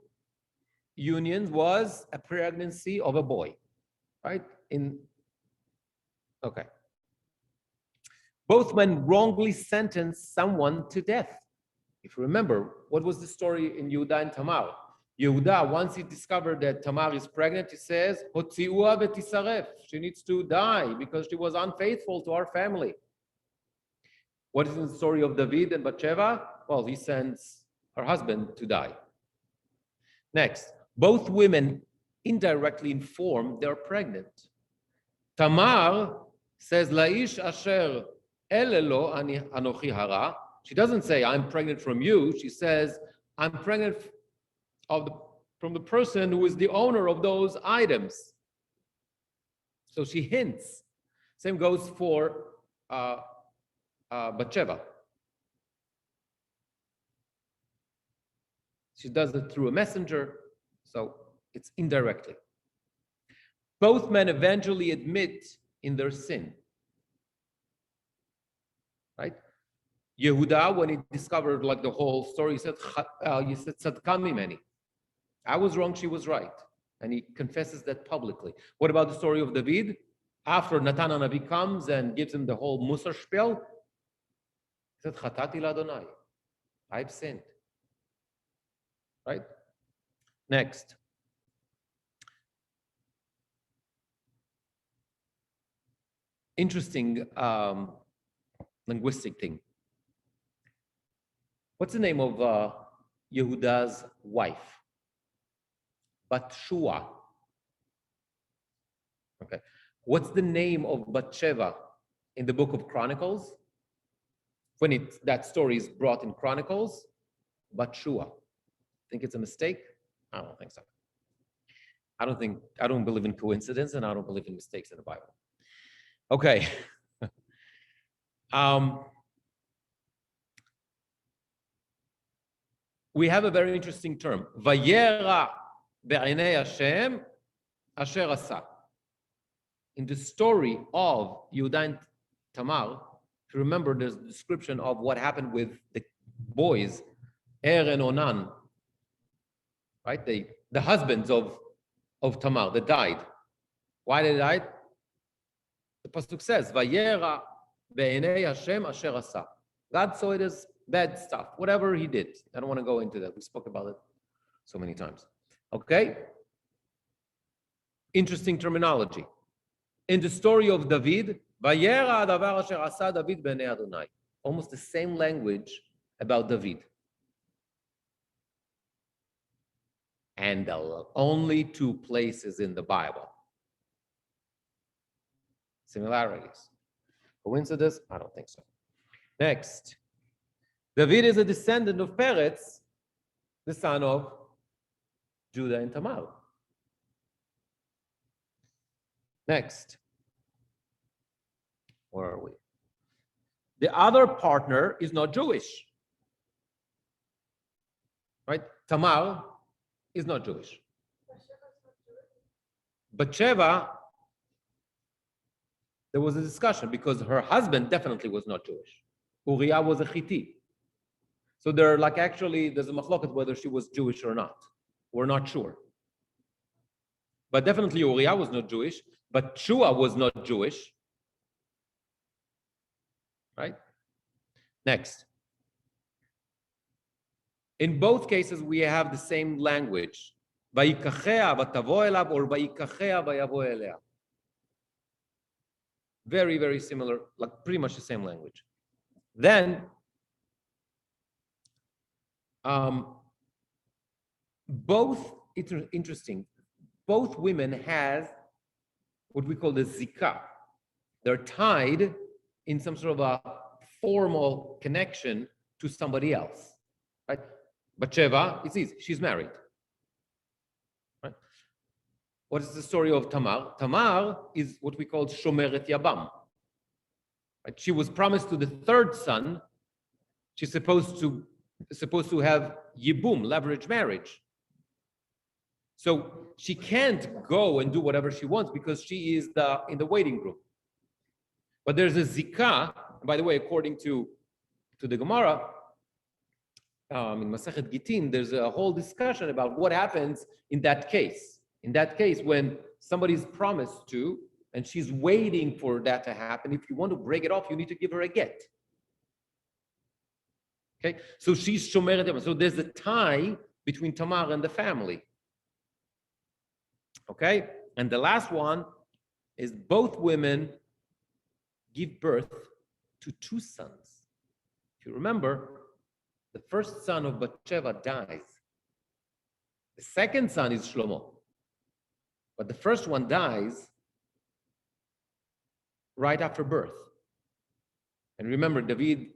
unions was a pregnancy of a boy, right? Okay. Both men wrongly sentenced someone to death. If you remember, what was the story in Yehuda and Tamar? Yehuda, once he discovered that Tamar is pregnant, he says, "Hotzi'ua v'tisaref." She needs to die because she was unfaithful to our family. What is in the story of David and Bathsheba? Well, he sends her husband to die. Next, both women indirectly inform they're pregnant. Tamar says, "Laish asher elelo anochi hara." She doesn't say, "I'm pregnant from you." She says, "I'm pregnant from the person who is the owner of those items." So she hints. Same goes for Bathsheba. She does it through a messenger, so it's indirectly. Both men eventually admit in their sin. Right? Yehuda, when he discovered like the whole story, he said, "Tzadka mimeni." I was wrong, she was right. And he confesses that publicly. What about the story of David? After Natan HaNavi comes and gives him the whole Musar spiel, he said, "Chatati l'Adonai." I've sinned. Right? Next. Interesting linguistic thing. What's the name of Yehuda's wife? Bathshua. Okay. What's the name of Bathsheba in the book of Chronicles? When that story is brought in Chronicles, Bathshua. Think it's a mistake? I don't think so. I don't believe in coincidence, and I don't believe in mistakes in the Bible. Okay. We have a very interesting term. Vayera be'einei Hashem asher asa. in the story of Yehuda and Tamar, if you remember, there's a description of what happened with the boys, Er and Onan, right? The husbands of Tamar that died. Why they died? The pasuk says, "Vayera be'enei Hashem asher asa." God saw it as bad stuff, whatever he did. I don't want to go into that. We spoke about it so many times. Okay? Interesting terminology. In the story of David, "Vayera adavar asher asa David be'enei Adonai." Almost the same language about David. And the only two places in the Bible. Similarities. Coincidence? I don't think so. Next. David is a descendant of Peretz, the son of Judah and Tamar. Next. Where are we? The other partner is not Jewish. Right? Tamar is not Jewish. Bathsheba, there was a discussion because her husband definitely was not Jewish. Uriah was a Hittite. So there's a machloket whether she was Jewish or not. We're not sure. But definitely Uriah was not Jewish, but Shua was not Jewish. Right? Next. In both cases, we have the same language. Vayikachea vatavo elav or vayikachea vayavo elea. Very, very similar, like pretty much the same language. Then, it's interesting, both women have what we call the zikah. They're tied in some sort of a formal connection to somebody else, right? Bathsheba, it's easy, she's married. Right? What is the story of Tamar? Tamar is what we call Shomeret Yabam. Right? She was promised to the third son. She's supposed to have Yibum, leverage marriage. So she can't go and do whatever she wants because she is in the waiting room. But there's a zikah, by the way, according to the Gemara, in Masechet Gittin, there's a whole discussion about what happens in that case. In that case, when somebody's promised to, and she's waiting for that to happen, if you want to break it off, you need to give her a get. Okay, so she's Shomeret. So there's a tie between Tamar and the family. Okay, and the last one is both women give birth to two sons. If you remember, the first son of Bathsheba dies. The second son is Shlomo. But the first one dies right after birth. And remember, David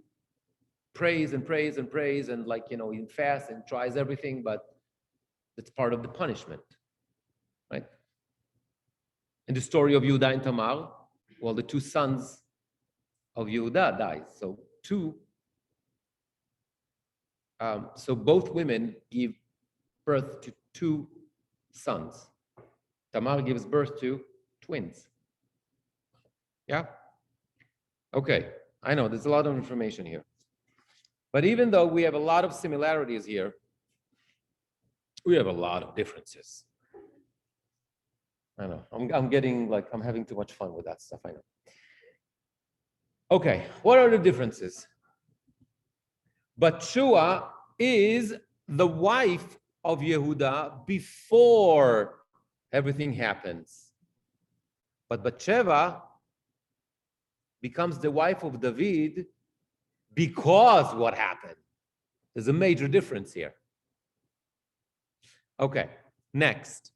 prays and prays and prays and he fasts and tries everything, but it's part of the punishment, right? In the story of Yehuda and Tamar, well, the two sons of Yehuda dies. So both women give birth to two sons. Tamar gives birth to twins. Yeah? Okay, I know there's a lot of information here. But even though we have a lot of similarities here, we have a lot of differences. I know, I'm having too much fun with that stuff, I know. Okay, what are the differences? But Shua is the wife of Yehuda before everything happens. But Bathsheba becomes the wife of David because what happened. There's a major difference here. Okay, next.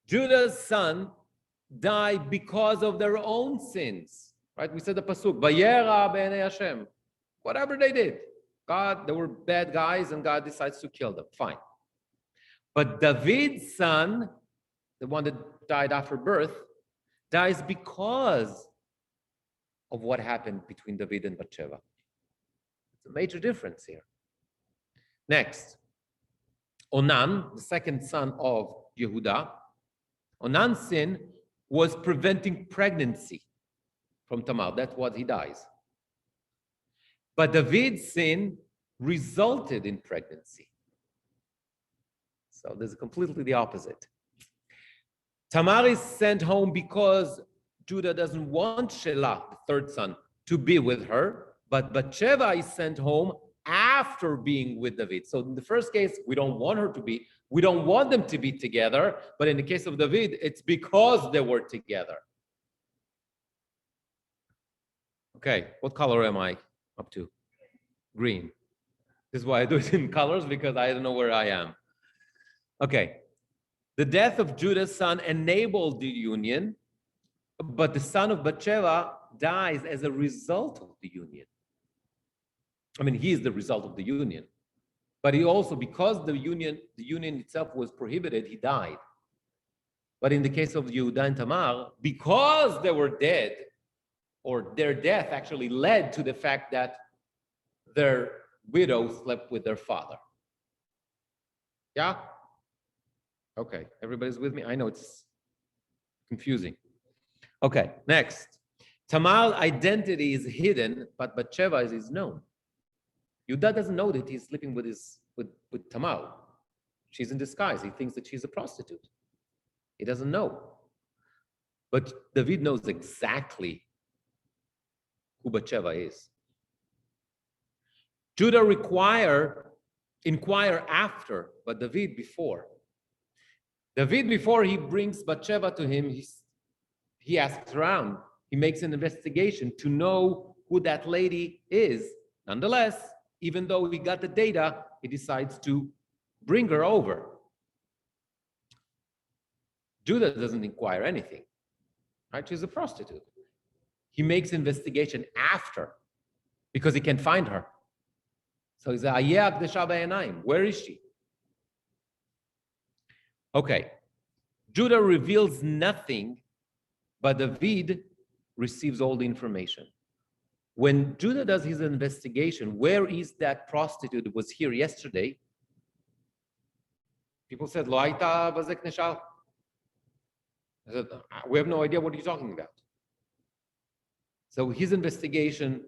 Judah's son died because of their own sins. Right? We said the pasuk, Vayera be'enei Hashem. Whatever they did. They were bad guys and God decides to kill them. Fine. But David's son, the one that died after birth, dies because of what happened between David and Bathsheba. It's a major difference here. Next, Onan, the second son of Yehuda, Onan's sin was preventing pregnancy from Tamar. That's what he dies. But David's sin resulted in pregnancy. So this is completely the opposite. Tamar is sent home because Judah doesn't want Shelah, the third son, to be with her, but Bathsheba is sent home after being with David. So in the first case, we don't want her to be, we don't want them to be together, but in the case of David, it's because they were together. Okay, what color am I up to? Green. This is why I do it in colors, because I don't know where I am. Okay. The death of Judah's son enabled the union, but the son of Bathsheba dies as a result of the union. I mean, he is the result of the union, but he also, because the union itself was prohibited, he died. But in the case of Yehuda and Tamar, because they were dead, or their death actually led to the fact that their widow slept with their father. Yeah? Okay, everybody's with me? I know it's confusing. Okay, next. Tamar's identity is hidden, but Bathsheba is known. Yehuda doesn't know that he's sleeping with Tamar. She's in disguise. He thinks that she's a prostitute. He doesn't know. But David knows exactly who Bathsheba is. Judah inquire after, but David before. David, before he brings Bathsheba to him, he asks around. He makes an investigation to know who that lady is. Nonetheless, even though he got the data, he decides to bring her over. Judah doesn't inquire anything, right? She's a prostitute. He makes investigation after because he can't find her. So he says, where is she? Okay. Judah reveals nothing, but David receives all the information. When Judah does his investigation, where is that prostitute that was here yesterday? People said, Lo hayta bazek neshal. I said, we have no idea what you're talking about. So his investigation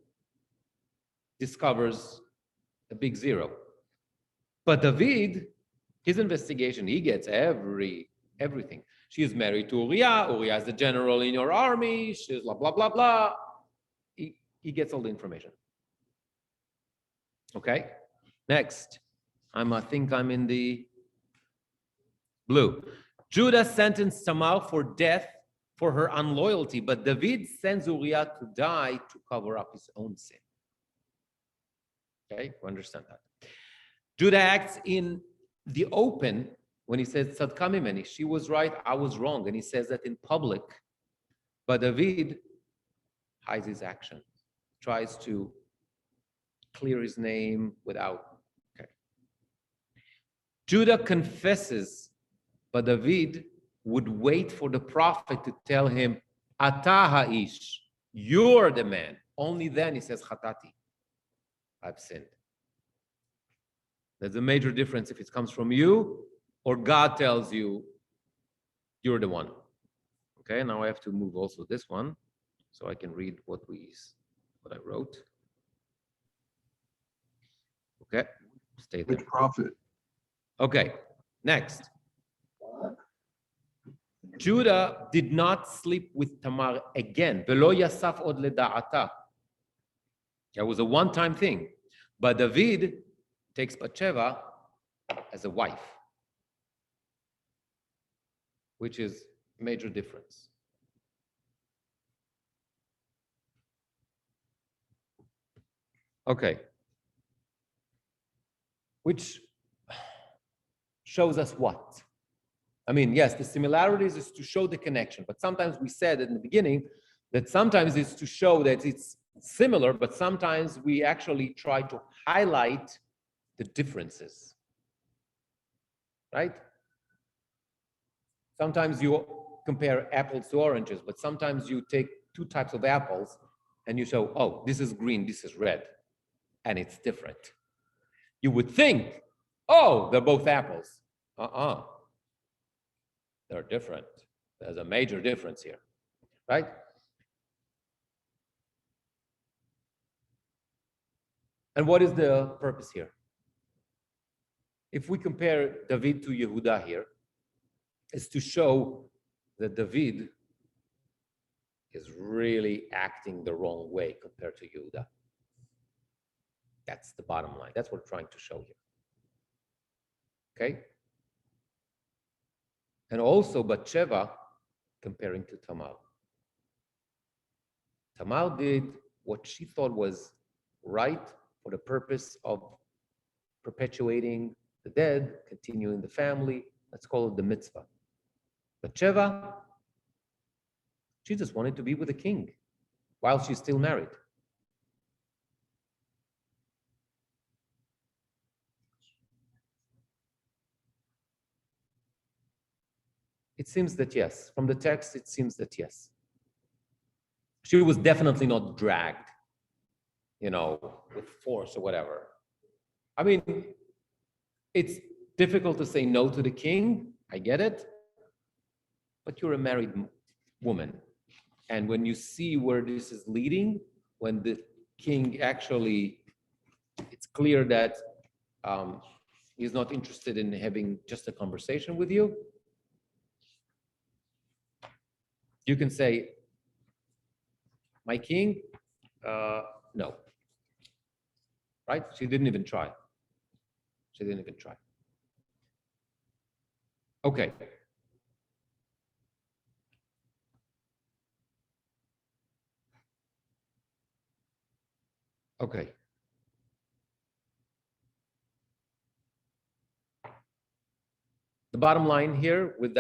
discovers a big zero. But David, his investigation, he gets everything. She is married to Uriah. Uriah is the general in your army. She's blah, blah, blah, blah. He gets all the information. Okay, next. I think I'm in the blue. Judah sentenced Tamar for death for her unloyalty, but David sends Uriah to die to cover up his own sin. Okay, we understand that. Judah acts in the open when he says, Tzadka mimeni, she was right, I was wrong, and he says that in public. But David hides his action, tries to clear his name without. Okay. Judah confesses, but David would wait for the prophet to tell him, Ata ha'ish, you're the man. Only then he says, Chatati, I've sinned. There's a major difference if it comes from you or God tells you you're the one. Okay, now I have to move also this one so I can read what I wrote. Okay, stay there. Which prophet? Okay, next. Judah did not sleep with Tamar again. Velo yasaf od leda'ata. That was a one-time thing. But David takes Bathsheba as a wife, which is a major difference. Okay. Which shows us what? I mean, yes, the similarities is to show the connection, but sometimes we said in the beginning that sometimes it's to show that it's similar, but sometimes we actually try to highlight the differences, right? Sometimes you compare apples to oranges, but sometimes you take two types of apples and you show, oh, this is green, this is red, and it's different. You would think, oh, they're both apples. They're different. There's a major difference here, right? And what is the purpose here? If we compare David to Yehuda here, is to show that David is really acting the wrong way compared to Yehuda. That's the bottom line. That's what we're trying to show here. Okay? And also Bathsheba comparing to Tamar. Tamar did what she thought was right for the purpose of perpetuating the dead, continuing the family. Let's call it the mitzvah. Bathsheba, she just wanted to be with the king while she's still married. It seems that yes. From the text, it seems that yes. She was definitely not dragged, with force or whatever. I mean, it's difficult to say no to the king. I get it. But you're a married woman. And when you see where this is leading, when the king actually, it's clear that he's not interested in having just a conversation with you, you can say, my king, no. Right? She didn't even try. She didn't even try. Okay. Okay. The bottom line here with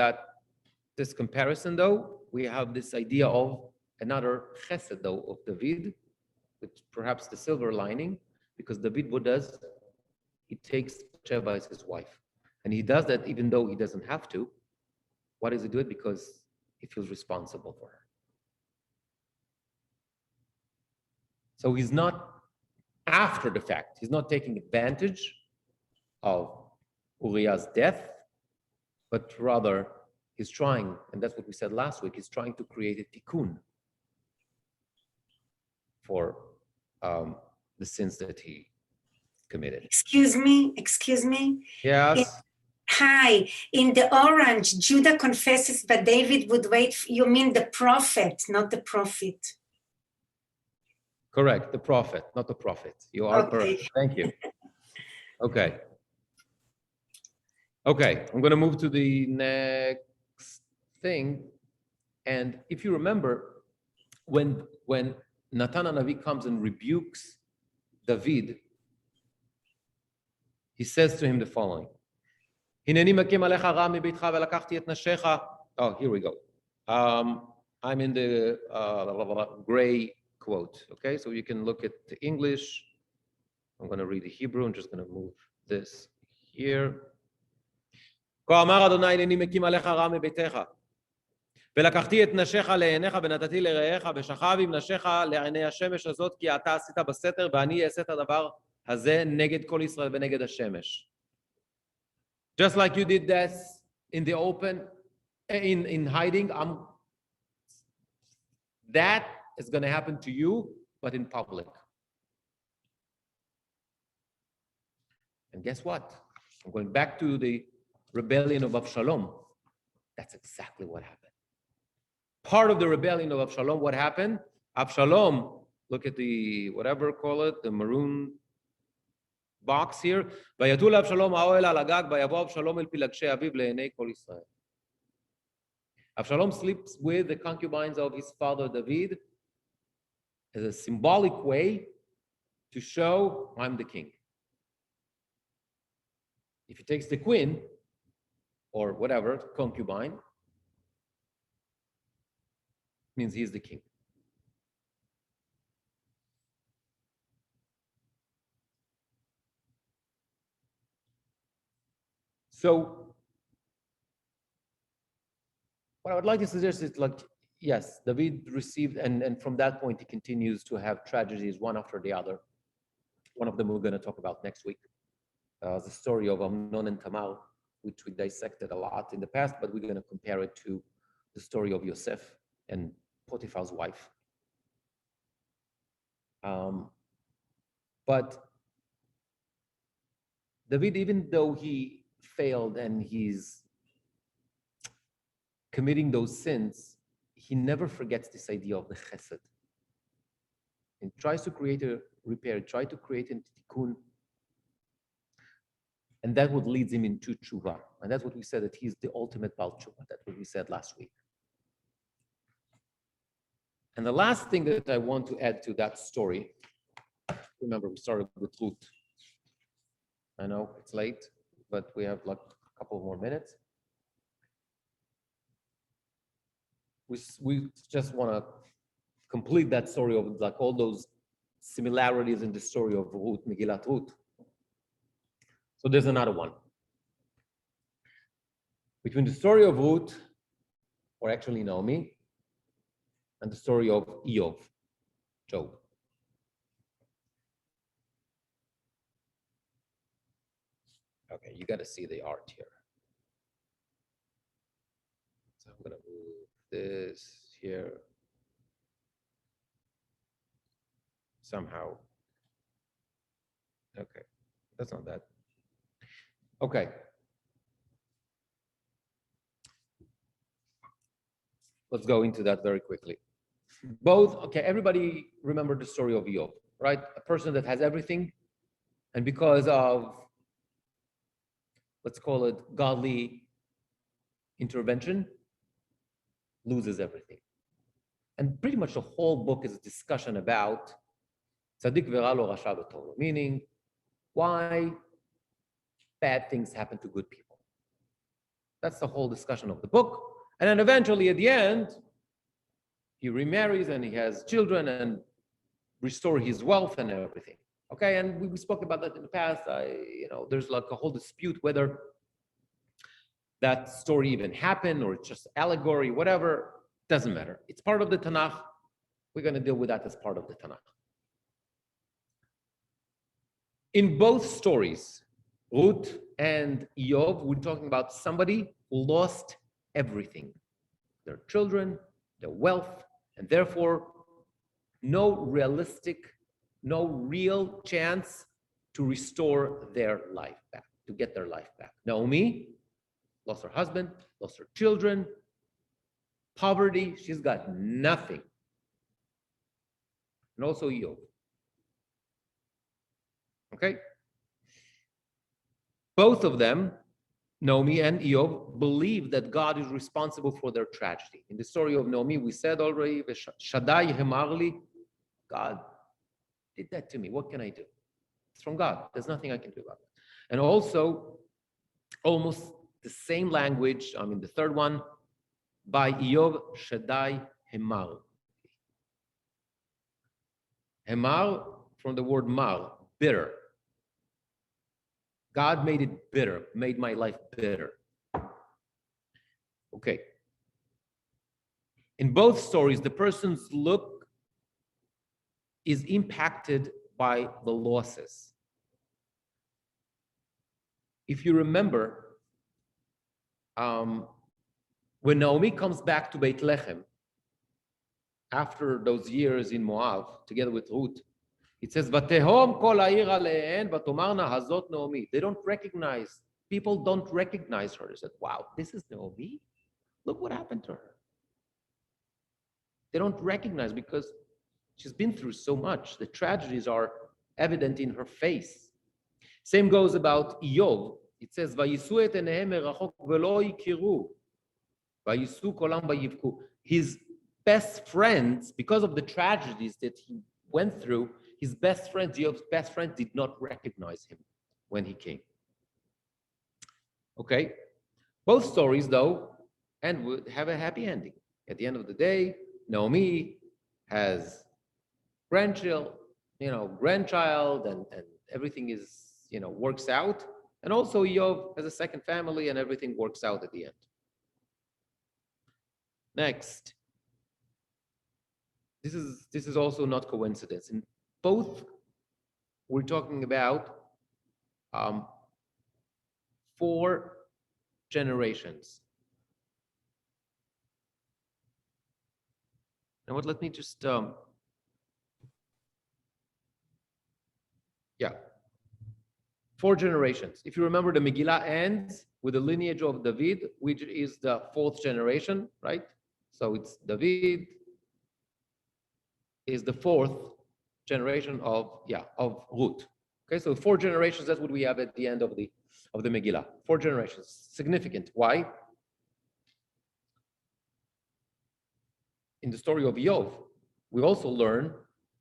this comparison, though, we have this idea of another chesed, though, of David, with perhaps the silver lining, because David, what does? He takes Bathsheba as his wife. And he does that even though he doesn't have to. Why does he do it? Because he feels responsible for her. So he's not after the fact. He's not taking advantage of Uriah's death, but rather he's trying, and that's what we said last week, he's trying to create a tikkun for the sins that he committed. Excuse me. Yes. Hi, in the orange, Judah confesses, but David would wait. You mean the prophet, not the prophet. Correct, the prophet, not the prophet. You are correct. Thank you. Okay. Okay, I'm going to move to the next thing. And if you remember, when Natan HaNavi comes and rebukes David, he says to him the following. Oh, here we go. I'm in the gray quote, okay? So you can look at the English. I'm going to read the Hebrew. I'm just going to move this here. כה אמר אדוני הנני מקים עליך רע מביתך ולקחתי את נשיך לעיניך ונתתי לרעיך ושכב עם נשיך לעיני השמש הזאת כי אתה עשית בסתר ואני אעשה את הדבר הזה נגד כל ישראל ונגד השמש. Just like you did this in the open, in hiding, that is going to happen to you, but in public. And guess what? I'm going back to the rebellion of Absalom. That's exactly what happened. Part of the rebellion of Absalom, what happened? Absalom, look at the, whatever call it, the maroon box here. ויתו לאבשלום האוהל על הגג, ויבוא אבשלום אל פלגשי אביו לעיני כל ישראל. Absalom sleeps with the concubines of his father David as a symbolic way to show I'm the king. If he takes the queen, or whatever, concubine, means he is the king. So, what I would like to suggest is, like, yes, David received, and from that point, he continues to have tragedies one after the other. One of them we're going to talk about next week. The story of Amnon and Tamar, which we dissected a lot in the past, but we're going to compare it to the story of Yosef and Potiphar's wife. But David, even though he failed and he's committing those sins, he never forgets this idea of the chesed. And tries to create a repair, try to create a tikkun. And that would lead him into tshuva. And that's what we said, that he's the ultimate Baal tshuva. That's what we said last week. And the last thing that I want to add to that story, remember we started with Ruth. I know it's late, but we have like a couple more minutes. We just want to complete that story of like all those similarities in the story of Ruth, Megillat Ruth. So there's another one. Between the story of Ruth, or actually Naomi, and the story of Job. Okay, you got to see the art here. So I'm going to move this here. Somehow. Okay, that's not that. Okay. Let's go into that very quickly. Okay, everybody remember the story of Job, right? A person that has everything, and because of, let's call it godly intervention, loses everything. And pretty much the whole book is a discussion about tzaddik v'ra lo rasha b'toro, meaning why bad things happen to good people. That's the whole discussion of the book. And then eventually at the end, he remarries and he has children and restore his wealth and everything. Okay, and we spoke about that in the past. There's like a whole dispute whether that story even happened or it's just allegory, whatever, doesn't matter. It's part of the Tanakh. We're going to deal with that as part of the Tanakh. In both stories, Ruth and Job, we're talking about somebody who lost everything, their children, their wealth, and therefore no real chance to restore their life back, to get their life back. Naomi lost her husband, lost her children, poverty, she's got nothing. And also Job. Okay? Both of them, Naomi and Job, believe that God is responsible for their tragedy. In the story of Naomi, we said already, Shaddai Hemarli, God did that to me. What can I do? It's from God. There's nothing I can do about it. And also, almost the same language, the third one, by Job, Shaddai Hemar. Hemar, from the word mar, bitter. God made it bitter, made my life bitter. Okay. In both stories, the person's look is impacted by the losses. If you remember, when Naomi comes back to Beit Lechem, after those years in Moab, together with Ruth, it says, "Vatehom kol ha'ir aleihen, vatomarna hazot Naomi." They don't recognize, people don't recognize her. They said, wow, this is Naomi? Look what happened to her. They don't recognize because she's been through so much. The tragedies are evident in her face. Same goes about Job. It says, "Vayisu et enehem merachok velo yikiru, vayisu kolam vayivku." His best friends, because of the tragedies that he went through, his best friend, Job's best friend, did not recognize him when he came. Okay, both stories though, and would have a happy ending. At the end of the day, Naomi has grandchild, and everything is, works out. And also Job has a second family and everything works out at the end. Next. This is also not coincidence. In both, we're talking about 4 generations. And what? Let me just yeah. 4 generations. If you remember, the Megillah ends with the lineage of David, which is the 4th generation, right? So it's David is the 4th generation of Ruth. Okay, so 4 generations. That's what we have at the end of the Megillah. 4 generations. Significant. Why? In the story of Yov, we also learn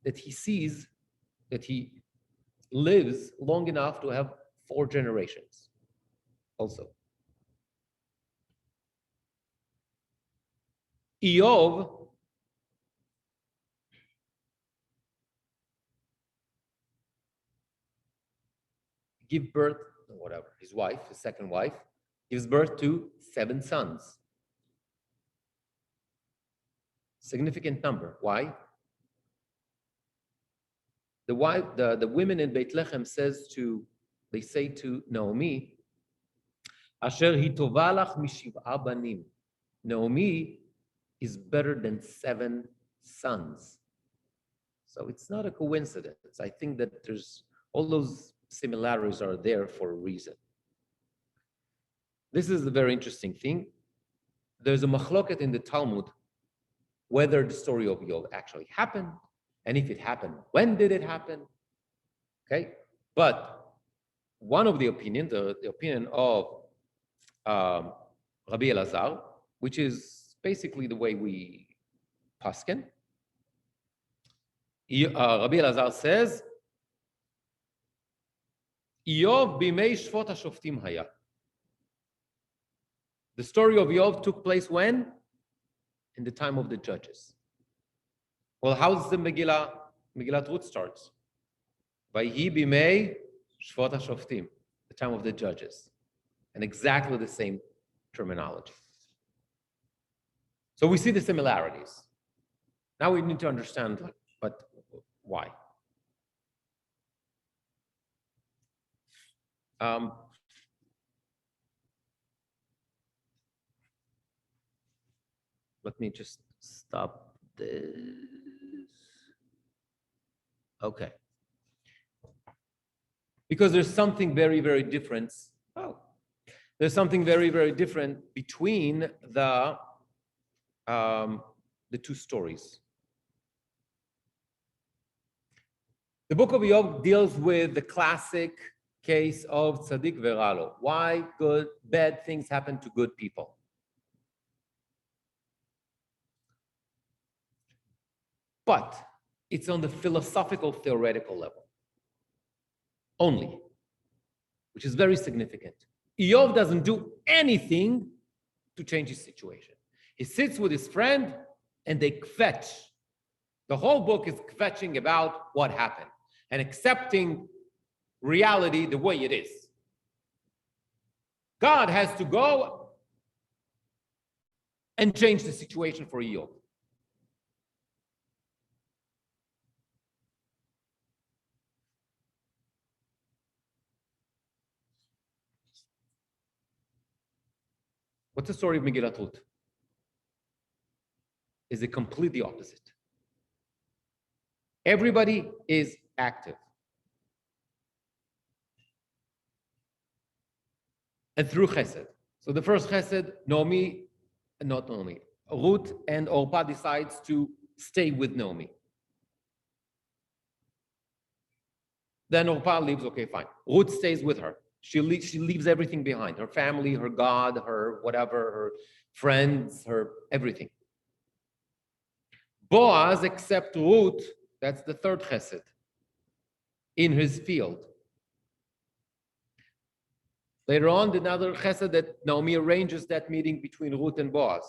that he lives long enough to have 4 generations also. Yov give birth, whatever, his wife, his second wife, gives birth to 7 sons. Significant number. Why? The women in Beit Lechem they say to Naomi, Asher hi tova lach mishiv'a banim. Naomi is better than 7 sons. So it's not a coincidence. I think that there's all those similarities are there for a reason. This is a very interesting thing. There's a machloket in the Talmud whether the story of Yov actually happened, and if it happened, when did it happen? Okay, but one of the opinions, the opinion of Rabbi Elazar, which is basically the way we paskin, Rabbi Elazar says, Yov bimei shvot hashoftim haya. The story of Yov took place when? In the time of the judges. Well, how's the Megillat Ruth starts? Vayhi bimei shvot hashoftim, the time of the judges, and exactly the same terminology. So we see the similarities. Now we need to understand, but why? Let me just stop this. Okay. Because there's something very, very different. There's something very, very different between the 2 stories. The book of Yov deals with the classic case of tzaddik veralo. Why bad things happen to good people? But it's on the philosophical, theoretical level only, which is very significant. Yov doesn't do anything to change his situation. He sits with his friend and they kvetch. The whole book is kvetching about what happened and accepting reality the way it is. God has to go and change the situation for Yov. What's the story of Megillat Ruth? Is the completely opposite. Everybody is active. And through chesed. So the first chesed, Ruth and Orpah decides to stay with Naomi. Then Orpah leaves, okay, fine. Ruth stays with her. She leaves everything behind, her family, her God, her whatever, her friends, her everything. Boaz accepts Ruth, that's the third chesed, in his field. Later on, another chesed that Naomi arranges that meeting between Ruth and Boaz.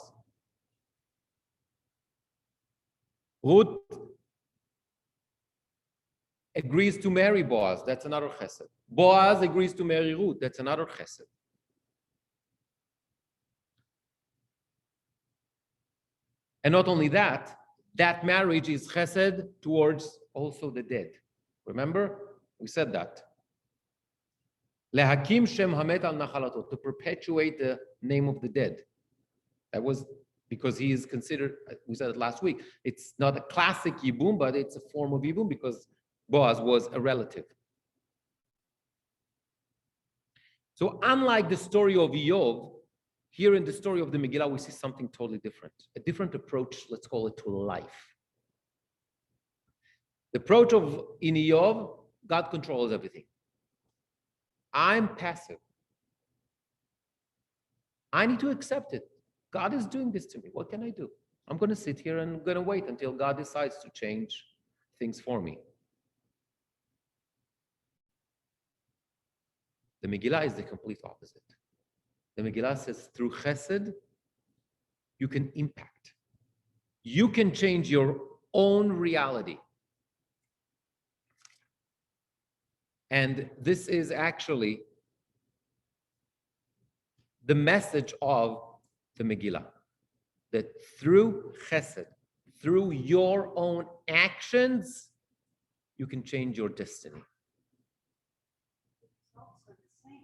Ruth agrees to marry Boaz, that's another chesed. Boaz agrees to marry Ruth, that's another chesed. And not only that, that marriage is chesed towards also the dead. Remember? We said that. Lehakim shem hamet al nachalatot, to perpetuate the name of the dead. That was because he is considered, we said it last week, it's not a classic Yibum, but it's a form of Yibum because Boaz was a relative. So unlike the story of Eov, here in the story of the Megillah, we see something totally different, a different approach, let's call it, to life. The approach of in Eov, God controls everything. I'm passive. I need to accept it. God is doing this to me. What can I do? I'm going to sit here and I'm going to wait until God decides to change things for me. The Megillah is the complete opposite. The Megillah says through chesed, you can impact. You can change your own reality. And this is actually the message of the Megillah, that through chesed, through your own actions, you can change your destiny. It's also the same.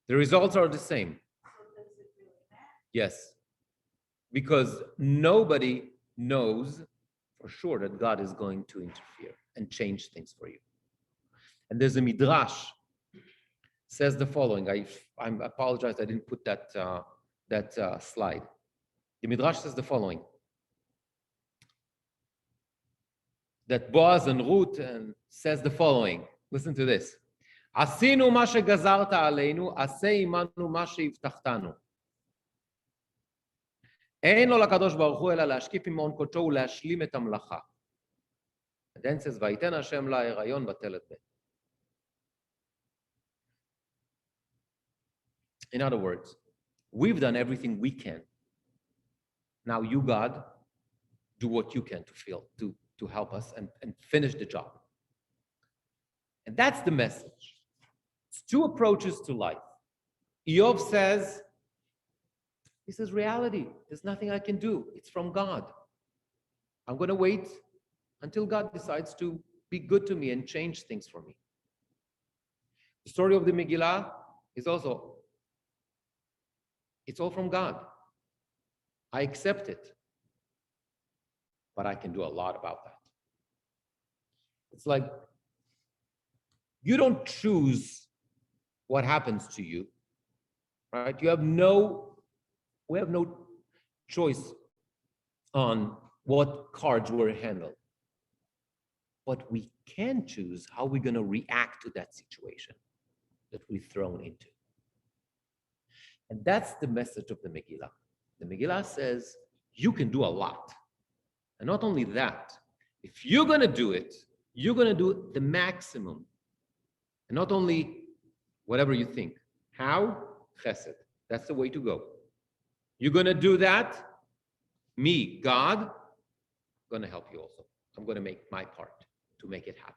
The results are the same. So does it really matter? Yes, because nobody knows for sure that God is going to interfere and change things for you. And there's a midrash says the following. I apologize, I didn't put that slide. The midrash says the following: that Boaz and Ruth says the following. Listen to this. עשינו מה שגזרת עלינו, עשה עמנו מה שהבטחתנו. אין לו לקדוש ברוך הוא אלא להשקיף עם מעון קודשו ולהשלים את המלאכה. And then says, ויתן השם לה הריון בטלת בית. In other words, we've done everything we can. Now you, God, do what you can to help us and finish the job. And that's the message. It's two approaches to life. Eov says, this is reality. There's nothing I can do. It's from God. I'm going to wait until God decides to be good to me and change things for me. The story of the Megillah is also, it's all from God. I accept it, but I can do a lot about that. It's like you don't choose what happens to you, right? We have no choice on what cards were handled. But we can choose how we're going to react to that situation that we're thrown into. And that's the message of the Megillah. The Megillah says you can do a lot. And not only that, if you're going to do it, you're going to do the maximum. And not only whatever you think. How? Chesed. That's the way to go. You're going to do that. Me, God, I'm going to help you also. I'm going to make my part to make it happen.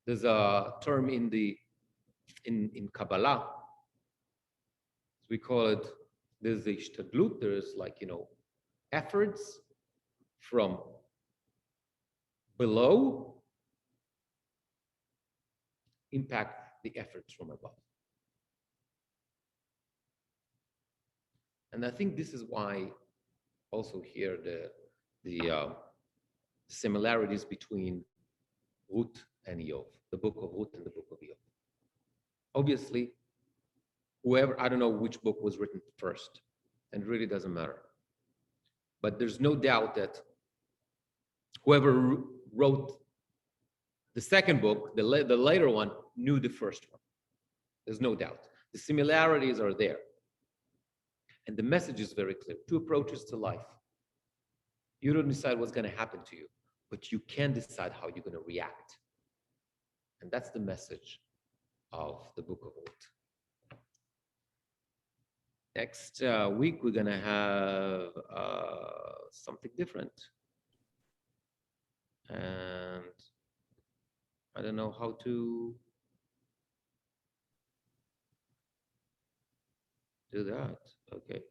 There's a term in Kabbalah. We call it, there's the ishtadlut, there's efforts from below impact the efforts from above. And I think this is why also here the similarities between Ruth and Eov, the book of Ruth and the book of Eov. Obviously, I don't know which book was written first, and it really doesn't matter. But there's no doubt that whoever wrote the second book, the later one, knew the first one. There's no doubt. The similarities are there. And the message is very clear. Two approaches to life. You don't decide what's going to happen to you, but you can decide how you're going to react. And that's the message of the book of Ruth. Next week, we're going to have something different. And I don't know how to do that. Okay.